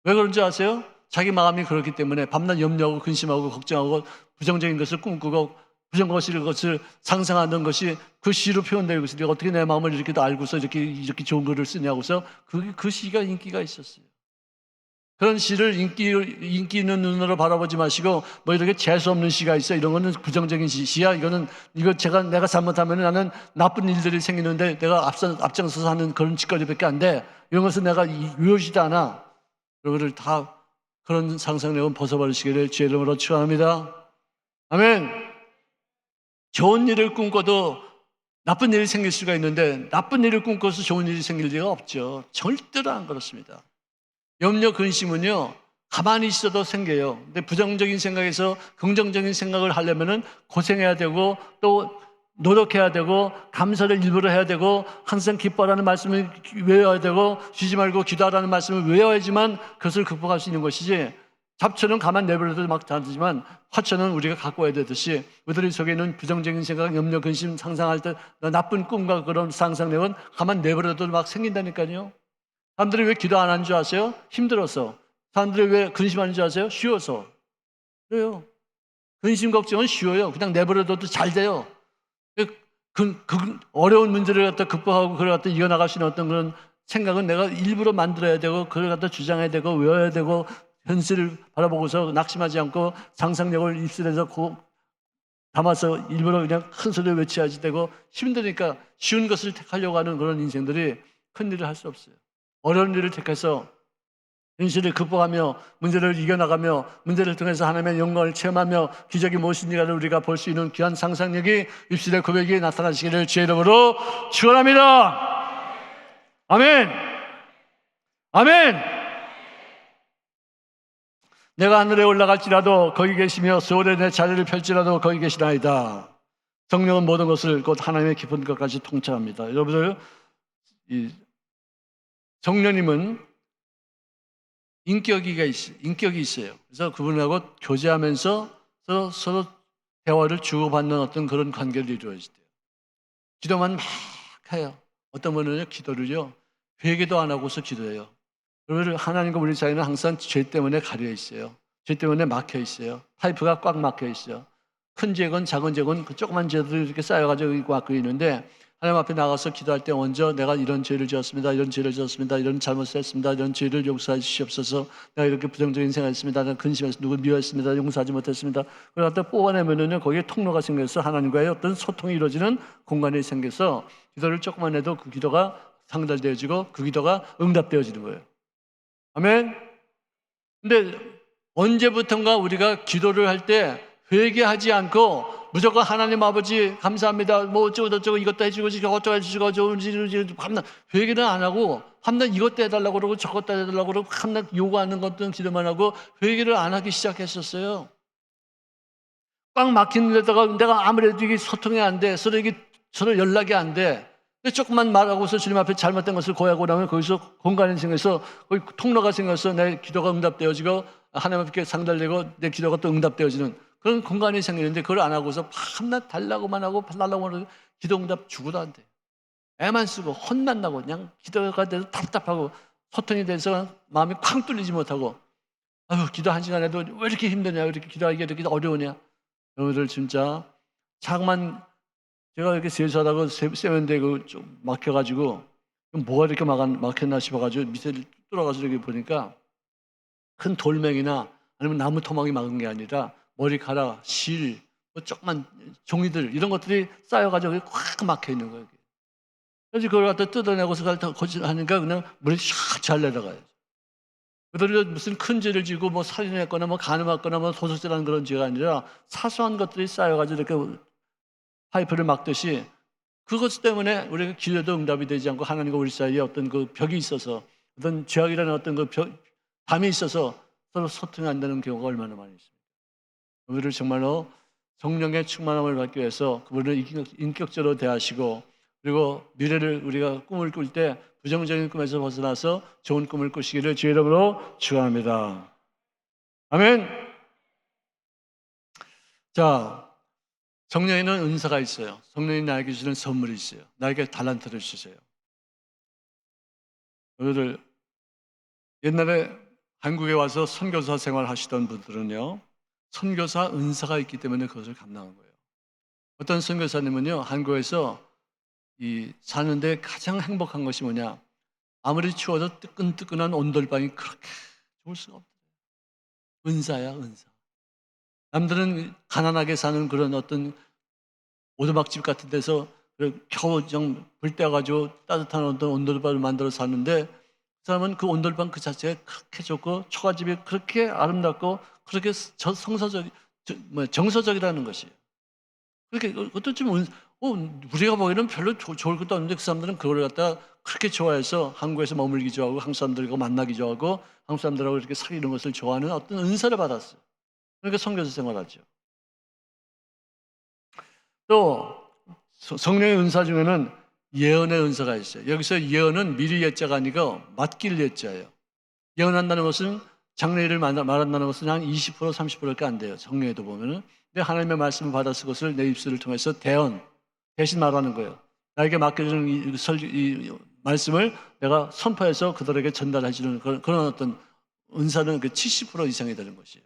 왜 그런지 아세요? 자기 마음이 그렇기 때문에 밤낮 염려하고 근심하고 걱정하고 부정적인 것을 꿈꾸고 부정적인 것을 상상하는 것이 그 시로 표현되고 있으니까 어떻게 내 마음을 이렇게 알고서 이렇게 좋은 글을 쓰냐고서 그 시가 인기가 있었어요. 그런 시를 인기 있는 눈으로 바라보지 마시고 뭐 이렇게 재수 없는 시가 있어 이런 거는 부정적인 시야. 이거 내가 잘못하면 나는 나쁜 일들이 생기는데 내가 앞장서서 하는 그런 짓거리밖에 안 돼. 이런 것은 내가 유효시도 않아. 그거를 다 그런 상상력은 벗어버리시기를 주의 이름으로 축원합니다. 아멘. 좋은 일을 꿈꿔도 나쁜 일이 생길 수가 있는데 나쁜 일을 꿈꿔서 좋은 일이 생길 리가 없죠. 절대로 안 그렇습니다. 염려 근심은요 가만히 있어도 생겨요. 근데 부정적인 생각에서 긍정적인 생각을 하려면은 고생해야 되고 또 노력해야 되고 감사를 일부러 해야 되고 항상 기뻐하라는 말씀을 외워야 되고 쉬지 말고 기도하라는 말씀을 외워야지만 그것을 극복할 수 있는 것이지, 잡초는 가만 내버려도 막 자지만 화초는 우리가 갖고 와야 되듯이 우리 속에 있는 부정적인 생각, 염려, 근심, 상상할 때 나쁜 꿈과 그런 상상력은 가만 내버려도 막 생긴다니까요. 사람들이 왜 기도 안 하는 줄 아세요? 힘들어서. 사람들이 왜 근심하는 줄 아세요? 쉬워서. 그래요. 근심 걱정은 쉬워요. 그냥 내버려둬도 잘 돼요. 어려운 문제를 갖다 극복하고 그걸 갖다 이겨나갈 수 있는 어떤 그런 생각은 내가 일부러 만들어야 되고 그걸 갖다 주장해야 되고 외워야 되고 현실을 바라보고서 낙심하지 않고 상상력을 입술에서 담아서 일부러 그냥 큰 소리를 외쳐야지 되고, 힘드니까 쉬운 것을 택하려고 하는 그런 인생들이 큰 일을 할 수 없어요. 어려운 일을 택해서 현실을 극복하며 문제를 이겨나가며 문제를 통해서 하나님의 영광을 체험하며 기적이 무엇인지를 우리가 볼 수 있는 귀한 상상력이 입술의 고백이 나타나시기를 주의 이름으로 축원합니다. 아멘. 아멘. 내가 하늘에 올라갈지라도 거기 계시며 소홀에 내 자리를 펼지라도 거기 계시나이다. 성령은 모든 것을 곧 하나님의 깊은 것까지 통찰합니다. 여러분들, 이 성령님은 인격이 있어요. 그래서 그분하고 교제하면서 서로 대화를 주고받는 어떤 그런 관계를 이루어지대요. 기도만 막 해요. 어떤 분은요, 기도를요, 회개도 안 하고서 기도해요. 그리고 하나님과 우리 사이는 항상 죄 때문에 가려 있어요. 죄 때문에 막혀 있어요. 파이프가 꽉 막혀 있어요. 큰 죄건 작은 죄건 그 조그만 죄들이 이렇게 쌓여가지고 막혀 있는데, 하나님 앞에 나가서 기도할 때 먼저 내가 이런 죄를 지었습니다. 이런 죄를 지었습니다. 이런 잘못을 했습니다. 이런 죄를 용서해 주시옵소서. 내가 이렇게 부정적인 생각을 했습니다. 내가 근심해서 누구 미워했습니다. 용서하지 못했습니다. 그걸 갖다 뽑아내면은요, 거기에 통로가 생겨서 하나님과의 어떤 소통이 이루어지는 공간이 생겨서 기도를 조금만 해도 그 기도가 상달되어지고 그 기도가 응답되어지는 거예요. 아멘? 근데 언제부턴가 우리가 기도를 할 때 회개하지 않고 무조건 하나님 아버지 감사합니다. 뭐 어쩌고 이것도 해주고 저것도 해주고 밤낮 회개를 안 하고 밤낮 이것도 해달라고 그러고 저것도 해달라고 그러고 밤낮 요구하는 것들은 기도만 하고 회개를 안 하기 시작했었어요. 꽉 막힌 데다가 내가 아무래도 이게 소통이 안 돼. 서로 연락이 안 돼. 근데 조금만 말하고서 주님 앞에 잘못된 것을 고하고 나면 거기서 공간이 생겨서 거기 통로가 생겨서 내 기도가 응답되어지고 하나님 앞에 상달되고 내 기도가 또 응답되어지는 그런 공간이 생기는데 그걸 안 하고서 밤낮 달라고만 하고 기도 응답 죽어도 안 돼. 애만 쓰고 혼만 나고 그냥 기도가 돼서 답답하고 소통이 돼서 마음이 쾅 뚫리지 못하고 아유 기도 한 시간 해도 왜 이렇게 힘드냐 왜 이렇게 기도하기가 이렇게 어려우냐. 여러분들 진짜 자꾸만 제가 이렇게 세수하다가 세면대 좀 막혀가지고 뭐가 이렇게 막혔나 싶어가지고 밑에 뚫어가서 이렇게 보니까 큰 돌멩이나 아니면 나무 토막이 막은 게 아니라 머리카락, 실, 뭐 조그만 종이들 이런 것들이 쌓여가지고 꽉 막혀 있는 거예요. 그래서 그걸 갖다 뜯어내고서 하니까 그냥 물이 샥 잘 내려가요. 그들이 무슨 큰 죄를 지고 뭐 살인했거나 뭐 간음했거나 뭐 도둑질하는 그런 죄가 아니라 사소한 것들이 쌓여가지고 이렇게 파이프를 막듯이 그것 때문에 우리가 기도도 응답이 되지 않고 하나님과 우리 사이에 어떤 그 벽이 있어서 어떤 죄악이라는 어떤 그 담이 있어서 서로 소통이 안 되는 경우가 얼마나 많이 있습니다. 우리를 정말로 성령의 충만함을 받기 위해서 그분을 인격적으로 대하시고 그리고 미래를 우리가 꿈을 꿀 때 부정적인 꿈에서 벗어나서 좋은 꿈을 꾸시기를 주의 이름으로 축원합니다. 아멘. 자, 성령에는 은사가 있어요. 성령이 나에게 주는 선물이 있어요. 나에게 달란트를 주세요. 여러분들 옛날에 한국에 와서 선교사 생활 하시던 분들은요, 선교사 은사가 있기 때문에 그것을 감당한 거예요. 어떤 선교사님은요, 한국에서 사는데 가장 행복한 것이 뭐냐? 아무리 추워도 뜨끈뜨끈한 온돌방이 그렇게 좋을 수가 없어요. 은사야, 은사. 남들은 가난하게 사는 그런 어떤 오두막집 같은 데서 겨우 불 떼어가지고 따뜻한 어떤 온돌방을 만들어 사는데 그 사람은 그 온돌방 그 자체가 그렇게 좋고 처가집이 그렇게 아름답고 그렇게 정서적이라는 것이에요. 그렇게 어떤 좀 우리가 보기에는 별로 좋을 것도 없는데 그 사람들은 그걸 갖다가 그렇게 좋아해서 한국에서 머물기 좋아하고 한국 사람들과 만나기 좋아하고 한국 사람들하고 이렇게 사귀는 것을 좋아하는 어떤 은사를 받았어요. 그러니까 선교사 생활하죠. 또 성령의 은사 중에는 예언의 은사가 있어요. 여기서 예언은 미리 예자가 아니고 맡길 예자예요. 예언한다는 것은 장래일을 말한다는 것은 한 20% 30%밖에 안 돼요. 성령에도 보면은. 근데 하나님의 말씀을 받았을 것을 내 입술을 통해서 대신 말하는 거예요. 나에게 맡겨주는 이 말씀을 내가 선포해서 그들에게 전달해주는 그런 어떤 은사는 그 70% 이상이 되는 것이에요.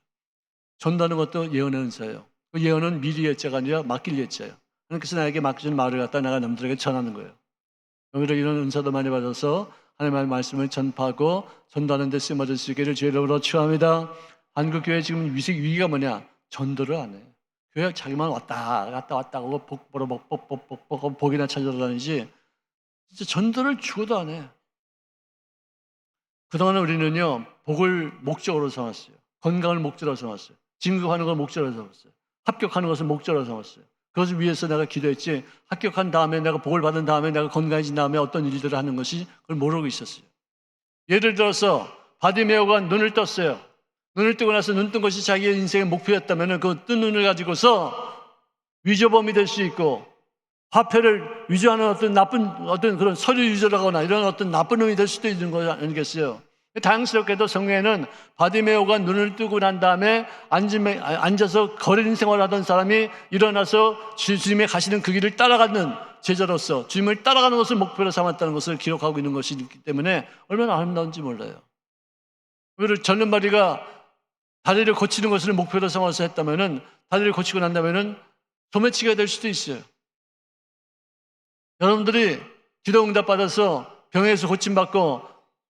전다는 것도 예언의 은사예요. 그 예언은 미리 예자가 아니라 맡길 예자예요. 그래서 나에게 맡겨준 말을 갖다 내가 남들에게 전하는 거예요. 오히려 이런 은사도 많이 받아서 하나님의 말씀을 전파하고 전도하는 데 쓰임받을 수 있기를 주의 이름으로 축원합니다. 한국교회 지금 위기가 뭐냐? 전도를 안 해요. 교회 자기만 왔다 갔다 하고 복 보러 복이나 찾으러 다니지 진짜 전도를 죽어도 안 해. 그동안 우리는요 복을 목적으로 삼았어요. 건강을 목적으로 삼았어요. 진급하는 걸 목적으로 삼았어요. 합격하는 것을 목적으로 삼았어요. 그것을 위해서 내가 기도했지 합격한 다음에 내가 복을 받은 다음에 내가 건강해진 다음에 어떤 일들을 하는 것이 그걸 모르고 있었어요. 예를 들어서 바디메오가 눈을 떴어요. 눈을 뜨고 나서 눈 뜬 것이 자기의 인생의 목표였다면 그 뜬 눈을 가지고서 위조범이 될 수 있고 화폐를 위조하는 어떤 그런 서류 위조를 하거나 이런 어떤 나쁜 놈이 될 수도 있는 거 아니겠어요? 다행스럽게도 성경에는 바디메오가 눈을 뜨고 난 다음에 앉아서 거린 생활을 하던 사람이 일어나서 주님의 가시는 그 길을 따라가는 제자로서 주님을 따라가는 것을 목표로 삼았다는 것을 기록하고 있는 것이기 때문에 얼마나 아름다운지 몰라요. 우리를 전년발이가 다리를 고치는 것을 목표로 삼아서 했다면은 다리를 고치고 난 다음에는 소매치기가 될 수도 있어요. 여러분들이 기도 응답 받아서 병에서 고침받고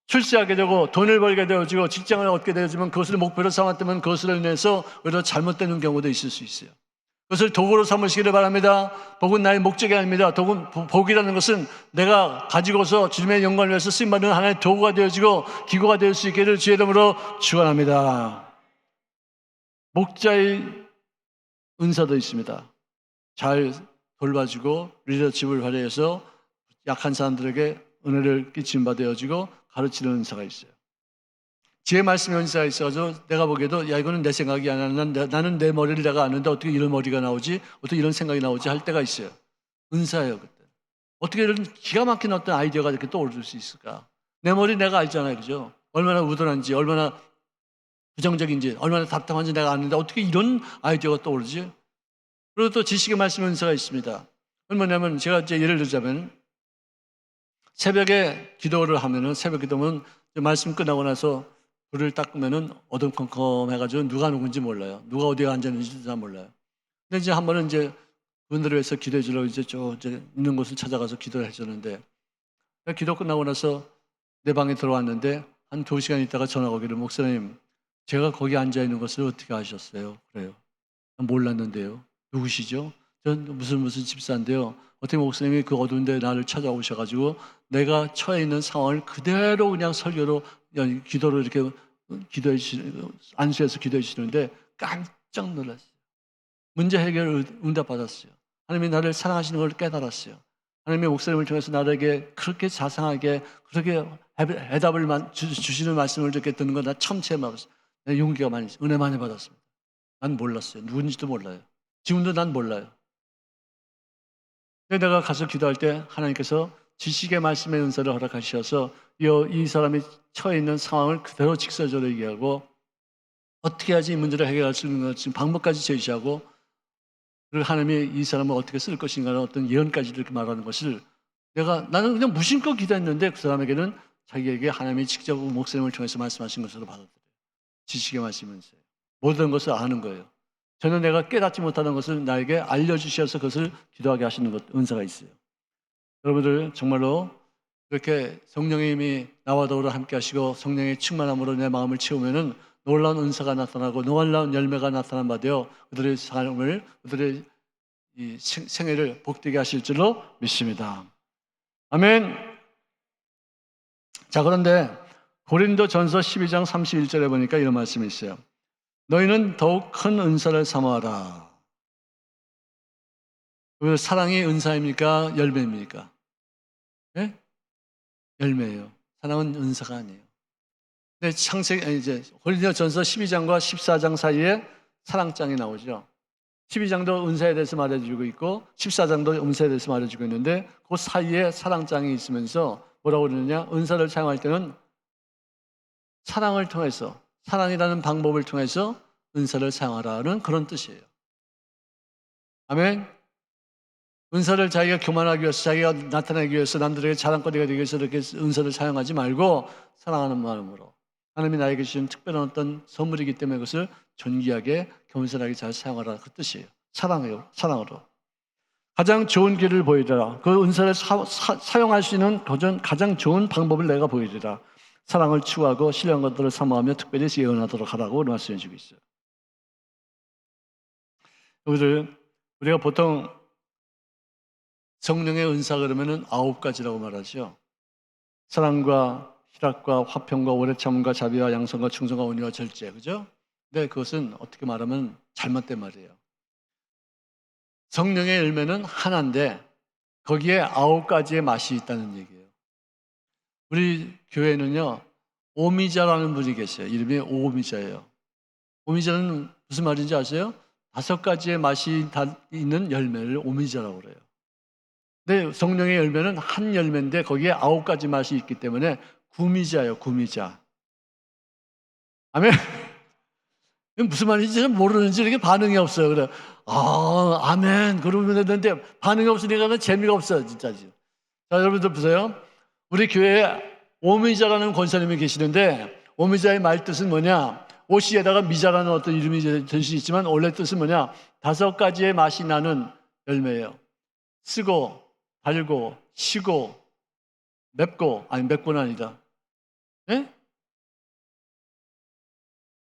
출세하게 되고 돈을 벌게 되어지고 직장을 얻게 되어지면 그것을 목표로 삼았다면 그것으로 인해서 오히려 잘못되는 경우도 있을 수 있어요. 그것을 도구로 삼으시기를 바랍니다. 복은 나의 목적이 아닙니다. 복이라는 것은 내가 가지고서 주님의 영광을 위해서 쓰임받는 하나의 도구가 되어지고 기구가 될 수 있기를 주의 이름으로 축원합니다. 목자의 은사도 있습니다. 잘 돌봐주고 리더십을 발휘해서 약한 사람들에게 은혜를 끼치는 바 되어지고 가르치는 은사가 있어요. 지혜 말씀의 은사가 있어서 내가 보기에도 야 이거는 내 생각이 아니라 나는 내 머리를 내가 아는데 어떻게 이런 머리가 나오지? 어떻게 이런 생각이 나오지? 할 때가 있어요. 은사예요 그때. 어떻게 이런 기가 막힌 어떤 아이디어가 이렇게 떠오를 수 있을까? 내 머리 내가 알잖아요, 그죠? 얼마나 우둔한지, 얼마나 부정적인지, 얼마나 답답한지 내가 아는데 어떻게 이런 아이디어가 떠오르지? 그리고 또 지식의 말씀의 은사가 있습니다. 뭐냐면 제가 이제 예를 들자면 새벽에 기도를 하면은 새벽 기도면 말씀 끝나고 나서 불을 닦으면은 어둠컴컴해가지고 누가 누군지 몰라요. 누가 어디에 앉았는지도 다 몰라요. 근데 이제 한 번은 이제 그분들을 위해서 기도해 주려고 이제 있는 곳을 찾아가서 기도를 해줬는데 기도 끝나고 나서 내 방에 들어왔는데 한 2시간 있다가 전화가 오기를 목사님 제가 거기 앉아 있는 것을 어떻게 아셨어요? 그래요. 몰랐는데요. 누구시죠? 전 무슨 집사인데요. 어떻게 목사님이 그 어두운 데 나를 찾아오셔가지고 내가 처해 있는 상황을 그대로 그냥 설교로 기도로 이렇게 안수해서 기도해 주시는데 깜짝 놀랐어요. 문제 해결을 응답 받았어요. 하나님이 나를 사랑하시는 걸 깨달았어요. 하나님의 목사님을 통해서 나에게 그렇게 자상하게 그렇게 해답을 주시는 말씀을 이렇게 듣는 건 나 처음 체험해봤어요. 용기가 많이 있어요. 은혜 많이 받았습니다. 난 몰랐어요. 누군지도 몰라요. 지금도 난 몰라요. 근데 내가 가서 기도할 때 하나님께서 지식의 말씀의 은사를 허락하셔서 이 사람이 처해 있는 상황을 그대로 직설적으로 얘기하고 어떻게 해야지 이 문제를 해결할 수 있는 것 방법까지 제시하고 그리고 하나님이 이 사람을 어떻게 쓸 것인가는 어떤 예언까지 이렇게 말하는 것을 나는 그냥 무심코 기도했는데 그 사람에게는 자기에게 하나님이 직접 목사님을 통해서 말씀하신 것으로 받아들여요. 지식의 말씀이면서 모든 것을 아는 거예요. 저는 내가 깨닫지 못하는 것을 나에게 알려주셔서 그것을 기도하게 하시는 것, 은사가 있어요. 여러분들 정말로 그렇게 성령의 힘이 나와 더불어 함께 하시고 성령의 충만함으로 내 마음을 채우면은 놀라운 은사가 나타나고 놀라운 열매가 나타난 바 되어 그들의 삶을, 그들의 이 생애를 복되게 하실 줄로 믿습니다. 아멘. 자, 그런데 고린도 전서 12장 31절에 보니까 이런 말씀이 있어요. 너희는 더욱 큰 은사를 삼아라. 사랑이 은사입니까? 열매입니까? 예? 열매예요. 사랑은 은사가 아니에요. 근데 이제 고린도전서 12장과 14장 사이에 사랑장이 나오죠. 12장도 은사에 대해서 말해주고 있고 14장도 은사에 대해서 말해주고 있는데 그 사이에 사랑장이 있으면서 뭐라고 그러느냐? 은사를 사용할 때는 사랑을 통해서 사랑이라는 방법을 통해서 은사를 사용하라는 그런 뜻이에요. 아멘. 은사를 자기가 교만하기 위해서 자기가 나타내기 위해서 남들에게 자랑거리가 되기 위해서 이렇게 은사를 사용하지 말고 사랑하는 마음으로 하나님이 나에게 주신 특별한 어떤 선물이기 때문에 그것을 존귀하게 겸손하게 잘 사용하라 그 뜻이에요. 사랑으로 가장 좋은 길을 보이리라. 그 은사를 사용할 수 있는 가장 좋은 방법을 내가 보이리라. 사랑을 추구하고 신령한 것들을 사모하며 특별히 예언하도록 하라고 말씀해 주고 있어요. 여러분들 우리가 보통 성령의 은사 그러면은 9가지라고 말하죠. 사랑과 희락과 화평과 오래 참음과 자비와 양선과 충성과 온유와 절제, 그죠? 근데 그것은 어떻게 말하면 잘못된 말이에요. 성령의 열매는 하나인데 거기에 9가지의 맛이 있다는 얘기예요. 우리 교회는요 오미자라는 분이 계세요. 이름이 오미자예요. 오미자는 무슨 말인지 아세요? 5가지의 맛이 있는 열매를 오미자라고 그래요. 근데 성령의 열매는 한 열매인데 거기에 9가지 맛이 있기 때문에 구미자예요. 구미자. 아멘. 무슨 말인지 모르는지 이렇게 반응이 없어요. 그래. 아멘. 그러면 되는데 반응이 없으니까 재미가 없어요. 진짜. 자, 여러분들 보세요. 우리 교회에 오미자라는 권사님이 계시는데 오미자의 말 뜻은 뭐냐? 오씨에다가 미자라는 어떤 이름이 될 수 있지만 원래 뜻은 뭐냐? 5가지의 맛이 나는 열매예요. 쓰고 달고 시고 맵고, 아니 맵고는 아니다. 예?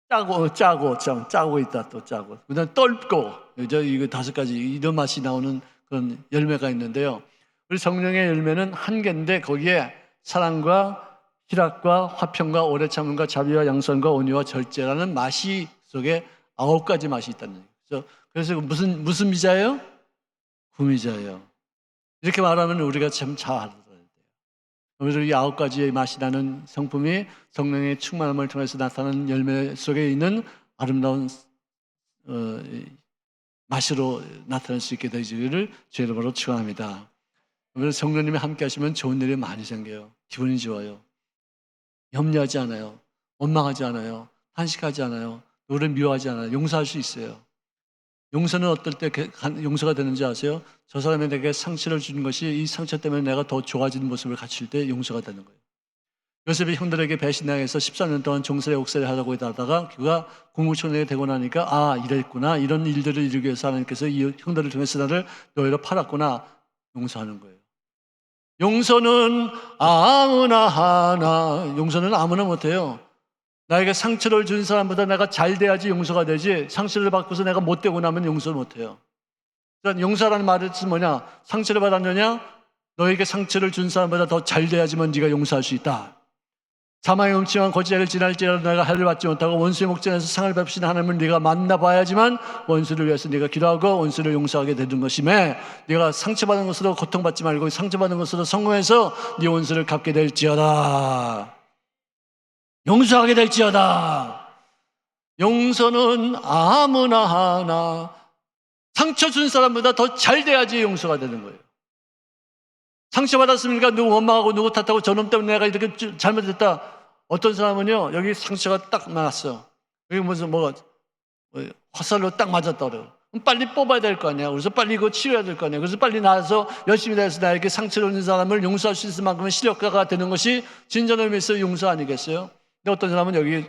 짜고 있다 또 짜고. 그다음 떫고, 이거 5가지 이런 맛이 나오는 그런 열매가 있는데요. 우리 성령의 열매는 한 개인데 거기에 사랑과 희락과 화평과 오래 참음과 자비와 양선과 온유와 절제라는 맛이 속에 9가지 맛이 있다는 얘기죠. 그래서 무슨 미자예요? 구미자예요. 이렇게 말하면 우리가 참 잘 알아야 돼요. 오늘 이 9가지의 맛이 나는 성품이 성령의 충만함을 통해서 나타나는 열매 속에 있는 아름다운 맛으로 나타날 수 있게 되기를 주의 이름으로 축원합니다. 오늘 성령님이 함께 하시면 좋은 일이 많이 생겨요. 기분이 좋아요. 염려하지 않아요. 원망하지 않아요. 탄식하지 않아요. 너를 미워하지 않아요. 용서할 수 있어요. 용서는 어떨 때 용서가 되는지 아세요? 저 사람이 내게 상처를 준 것이 이 상처 때문에 내가 더 좋아지는 모습을 갖출 때 용서가 되는 거예요. 요셉이 형들에게 배신당해서 14년 동안 종살이 옥살이 하다고 하다가 그가 국무총리가 되고 나니까 이랬구나, 이런 일들을 이루기 위해서 하나님께서 이 형들을 통해서 나를 너희로 팔았구나, 용서하는 거예요. 용서는 아무나 하나, 용서는 아무나 못해요. 나에게 상처를 준 사람보다 내가 잘 돼야지 용서가 되지, 상처를 받고서 내가 못되고 나면 용서를 못해요. 그러니까 용서라는 말은 뭐냐? 상처를 받았느냐? 너에게 상처를 준 사람보다 더 잘 돼야지만 네가 용서할 수 있다. 사망의 음침한 거지를 지날지라도 내가 해를 받지 못하고 원수의 목전에서 상을 뵙시는 하나님을 네가 만나봐야지만 원수를 위해서 네가 기도하고 원수를 용서하게 되는 것임에, 네가 상처받은 것으로 고통받지 말고 상처받은 것으로 성공해서 네 원수를 갚게 될지어다. 용서하게 될지어다. 용서는 아무나 하나, 상처 준 사람보다 더 잘 돼야지 용서가 되는 거예요. 상처받았으니까 누구 원망하고 누구 탓하고 저놈 때문에 내가 이렇게 잘못했다. 어떤 사람은요, 여기 상처가 딱 났어. 여기 무슨 화살로 딱 맞았다 그래요. 그럼 빨리 뽑아야 될 거 아니야. 그래서 빨리 이거 치료해야 될 거 아니야. 그래서 빨리 나와서 열심히 해서 나에게 상처를 준 사람을 용서할 수 있을 만큼의 시력가가 되는 것이 진정한 의미에서 용서 아니겠어요? 근데 어떤 사람은 여기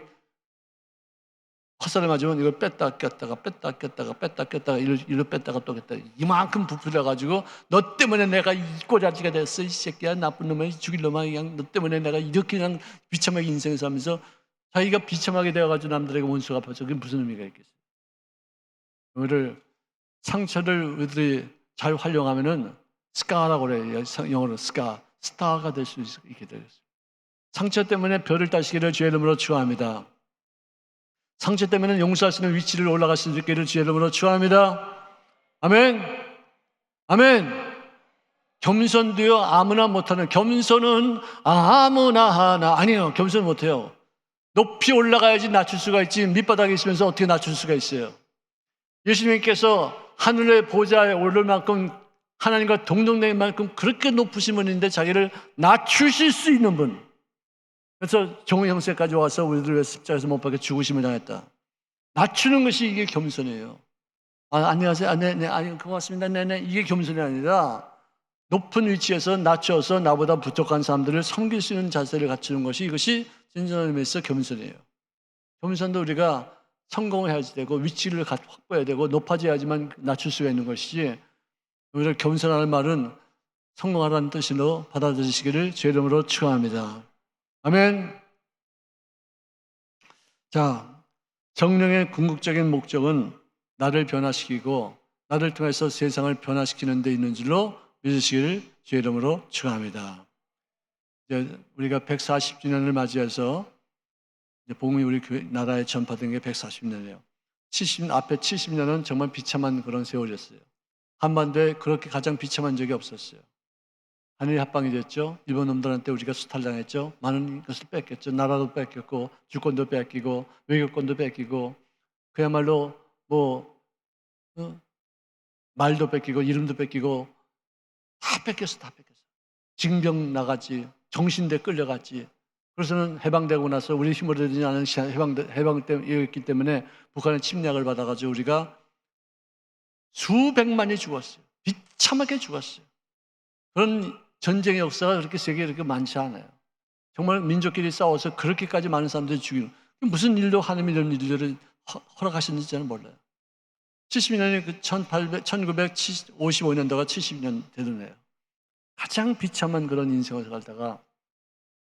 화살을 맞으면 이걸 뺐다 꼈다가 이리로 뺐다가 또 꼈다가 이만큼 부풀려가지고 너 때문에 내가 이 꼬라지가 됐어, 이 새끼야, 나쁜 놈아, 죽일 놈아, 그냥 너 때문에 내가 이렇게 그냥 비참하게 인생을 살면서 자기가 비참하게 되어가지고 남들에게 원수가 갚아서 그게 무슨 의미가 있겠어요? 오늘 상처를 우리들이 잘 활용하면은 스카라고 그래요. 영어로 스타가 될 수 있게 되겠어요. 상처 때문에 별을 따시기를 주의 이름으로 축원합니다. 상처 때문에 용서할 수 있는 위치를 올라갈 수 있기를 주의 이름으로 축원합니다. 아멘. 아멘. 겸손도요, 아무나 못하는, 겸손은 아무나 하나, 아니에요. 겸손은 못해요. 높이 올라가야지 낮출 수가 있지, 밑바닥에 있으면서 어떻게 낮출 수가 있어요? 예수님께서 하늘의 보좌에 오를 만큼, 하나님과 동등될 만큼 그렇게 높으신 분인데 자기를 낮추실 수 있는 분. 그래서 종의 형세까지 와서 우리들을 위해서 십자가에서 못 박혀 죽으심을 당했다. 낮추는 것이 이게 겸손이에요. 안녕하세요. 네, 아니, 고맙습니다. 네네. 이게 겸손이 아니라 높은 위치에서 낮춰서 나보다 부족한 사람들을 섬길 수 있는 자세를 갖추는 것이, 이것이 진정한 의미에서 겸손이에요. 겸손도 우리가 성공을 해야지 되고 위치를 확보해야 되고 높아져야지만 낮출 수가 있는 것이지, 우리를 겸손하는 말은 성공하라는 뜻으로 받아들이시기를 주의 이름으로 축원합니다. 아멘. 자, 성령의 궁극적인 목적은 나를 변화시키고 나를 통해서 세상을 변화시키는 데 있는 줄로 믿으시기를 주의 이름으로 축원합니다. 이제 우리가 140주년을 맞이해서 복음이 우리 나라에 전파된 게 140년이에요. 앞에 70년은 정말 비참한 그런 세월이었어요. 한반도에 그렇게 가장 비참한 적이 없었어요. 하늘이 합방이 됐죠. 일본 놈들한테 우리가 수탈당했죠. 많은 것을 뺏겼죠. 나라도 뺏겼고 주권도 뺏기고 외교권도 뺏기고, 그야말로 말도 뺏기고 이름도 뺏기고 다 뺏겼어. 징병 나갔지. 정신대 끌려갔지. 그래서는 해방되고 나서 우리 힘으로 되지 않은 해방이었기 때문에 북한의 침략을 받아가지고 우리가 수백만이 죽었어요. 비참하게 죽었어요. 그런 전쟁의 역사가 그렇게 세계에 그렇게 많지 않아요. 정말 민족끼리 싸워서 그렇게까지 많은 사람들이 죽이는, 무슨 일로 하나님이 이런 일들을 허락하셨는지 저는 몰라요. 70년이 1955년도가 70년 되던 해요. 가장 비참한 그런 인생을 살다가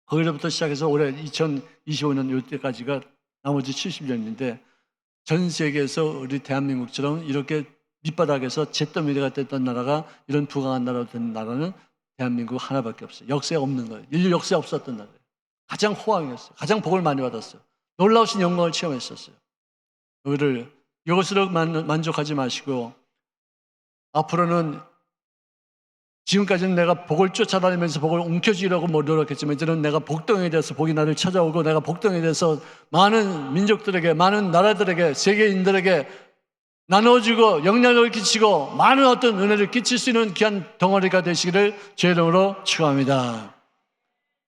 거기로부터 시작해서 올해 2025년 이때까지가 나머지 70년인데 전 세계에서 우리 대한민국처럼 이렇게 밑바닥에서 잿더미가 됐던 나라가 이런 부강한 나라로 된 나라는 대한민국 하나밖에 없어요. 역사에 없는 거예요. 인류 역사에 없었던 나라예요. 가장 호황이었어요. 가장 복을 많이 받았어요. 놀라우신 영광을 체험했었어요. 이것으로 만족하지 마시고 앞으로는 지금까지는 내가 복을 쫓아다니면서 복을 움켜쥐려고 노력했지만 이제는 내가 복덩이에 대해서 복이 나를 찾아오고 내가 복덩이에 대해서 많은 민족들에게 많은 나라들에게 세계인들에게 나눠주고 영향력을 끼치고 많은 어떤 은혜를 끼칠 수 있는 귀한 덩어리가 되시기를 주의 이름으로 축원합니다.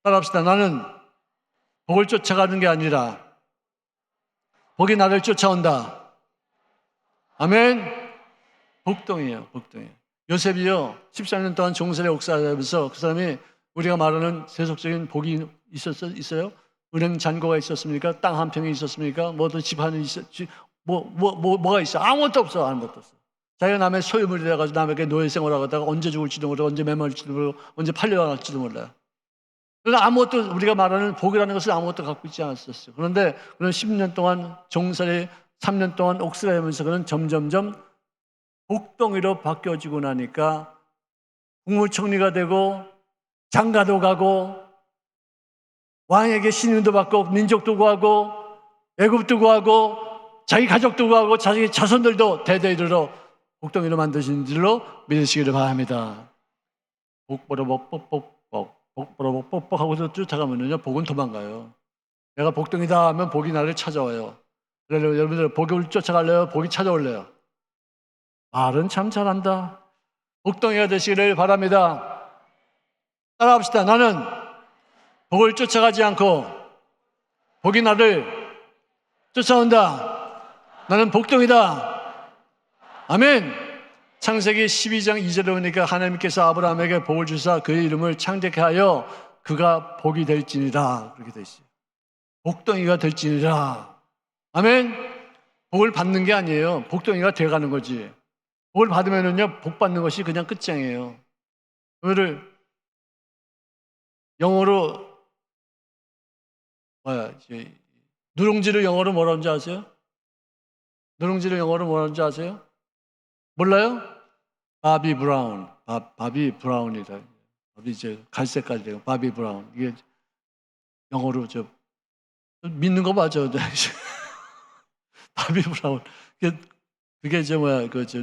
따라합시다. 나는 복을 쫓아가는 게 아니라 복이 나를 쫓아온다. 아멘. 복덩이에요. 복덩이. 요셉이요 14년 동안 종살이 옥사하면서 그 사람이 우리가 말하는 세속적인 복이 있어요? 은행 잔고가 있었습니까? 땅 한 평이 있었습니까? 뭐든 집 하나 뭐가 있어? 아무것도 없어. 아무것도 없어. 자기가 남의 소유물이 돼가지고 남에게 노예 생활을 하다가 언제 죽을지도 모르고 언제 매몰지도 모르고 언제 팔려갈지도 몰라요. 그러나 아무것도 우리가 말하는 복이라는 것을 아무것도 갖고 있지 않았었어요. 그런데 그는 10년 동안 종살이 3년 동안 옥살이 하면서 그는 점점점 복덩이로 바뀌어지고 나니까 국무총리가 되고 장가도 가고 왕에게 신임도 받고 민족도 구하고 애굽도 구하고 자기 가족도 구하고 자기 자손들도 대대 이르러 복덩이로 만드신 줄로 믿으시기를 바랍니다. 복보러복 하고서 쫓아가면요 복은 도망가요. 내가 복덩이다 하면 복이 나를 찾아와요. 그래서 여러분들 복을 쫓아갈래요? 복이 찾아올래요? 말은 참 잘한다. 복덩이가 되시기를 바랍니다. 따라합시다. 나는 복을 쫓아가지 않고 복이 나를 쫓아온다. 나는 복덩이다. 아멘. 창세기 12장 2절에 보니까 하나님께서 아브라함에게 복을 주사 그의 이름을 창대케 하여 그가 복이 될지니라. 그렇게 되어 있어요. 복덩이가 될지니라. 아멘. 복을 받는 게 아니에요. 복덩이가 돼가는 거지. 복을 받으면은요, 복 받는 것이 그냥 끝장이에요. 오늘 영어로 누룽지를 영어로 뭐라고 하는지 아세요? 누룽지를 영어로 뭐라고 하는지 아세요? 몰라요? 바비 브라운. 바비 브라운이다. 바비 이제 갈색깔이 돼요. 바비 브라운. 이게 영어로 믿는 거 맞아. 바비 브라운. 그게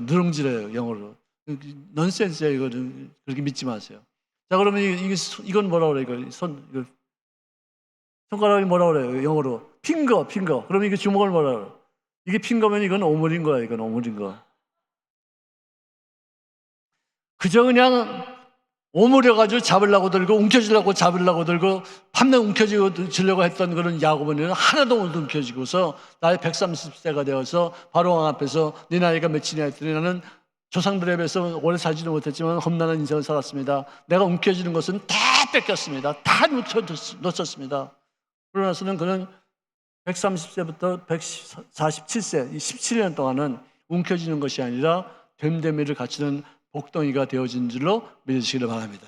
누룽지래요, 영어로. 넌센스야, 이거. 그렇게 믿지 마세요. 자, 그러면 이건 뭐라고 그래요, 이거? 손가락이 뭐라고 그래요, 영어로? 핑거. 그러면 이게 주먹을 뭐라고 그래요? 이게 핑거면 이건 오물인 거야, 이건 오물인 거. 그저 그냥 오므려가지고 잡으려고 들고, 움켜쥐려고 잡으려고 들고, 밤낮 움켜쥐려고 했던 그런 야곱은 하나도 못 움켜쥐고서 나이 130세가 되어서 바로왕 앞에서 네 나이가 몇이냐 했더니 나는 조상들에 비해서 오래 살지도 못했지만 험난한 인생을 살았습니다. 내가 움켜쥐는 것은 다 뺏겼습니다. 다 놓쳤습니다. 그러고 나서는 그는 130세부터 147세, 17년 동안은 움켜쥐는 것이 아니라 됨됨이를 갖추는 복덩이가 되어진 줄로 믿으시기를 바랍니다.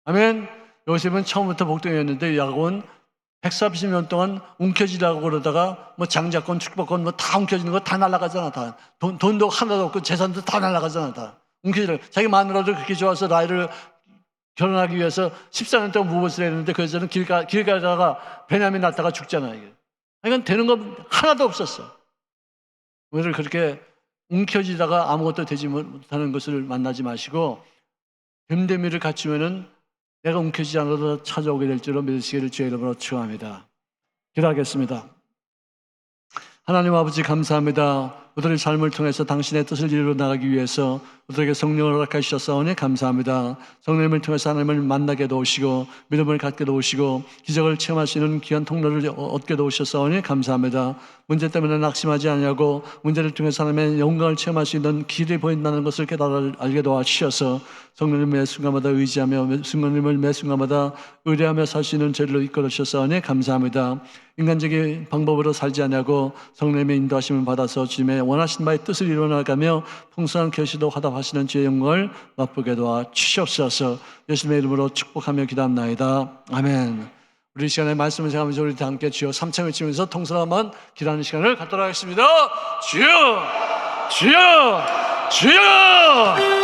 아멘. 요셉은 처음부터 복덩이였는데 야곱은 130년 동안 움켜쥐라고 그러다가 뭐 장자권, 축복권 뭐 다 움켜쥐는 거 다 날아가잖아. 다. 돈도 하나도 없고 재산도 다 날아가잖아. 다. 움켜쥐라. 자기 마누라도 그렇게 좋아서 라헬을 결혼하기 위해서 14년 동안 무엇을 했는데 그 여자는 길 가다가 베냐민 낳다가 죽잖아. 이게. 그러니까 되는 거 하나도 없었어. 오늘 그렇게 움켜쥐다가 아무것도 되지 못하는 것을 만나지 마시고 됨됨이를 갖추면은 내가 움켜쥐지 않아도 찾아오게 될 줄로 믿으시기를 주의 이름으로 축원합니다. 기도하겠습니다. 하나님 아버지 감사합니다. 우리의 삶을 통해서 당신의 뜻을 이루어 나가기 위해서 우리에게 성령을 허락하셨사오니 감사합니다. 성령님을 통해서 하나님을 만나게 도우시고 믿음을 갖게 도우시고 기적을 체험할 수 있는 귀한 통로를 얻게 도우셨사오니 감사합니다. 문제 때문에 낙심하지 않냐고 문제를 통해 하나님의 영광을 체험할 수 있는 길이 보인다는 것을 깨달아 알게 도와주셔서 성령님을 매 순간마다 의지하며 성령님을 매 순간마다 의뢰하며 살 수 있는 저희를 이끌어 주셔서 감사합니다. 인간적인 방법으로 살지 않냐고 성령님의 인도하심을 받아서 주님의 원하신 바의 뜻을 이루어나가며 풍성한 결실도 화답하시는 주의 영광을 맛보게 도와주시옵소서. 예수님의 이름으로 축복하며 기도합나이다. 아멘. 우리 이 시간에 말씀을 생각하면서 우리 다 함께 주여 3차 외치면서 통성을 한번 기도하는 시간을 갖도록 하겠습니다. 주여 주여 주여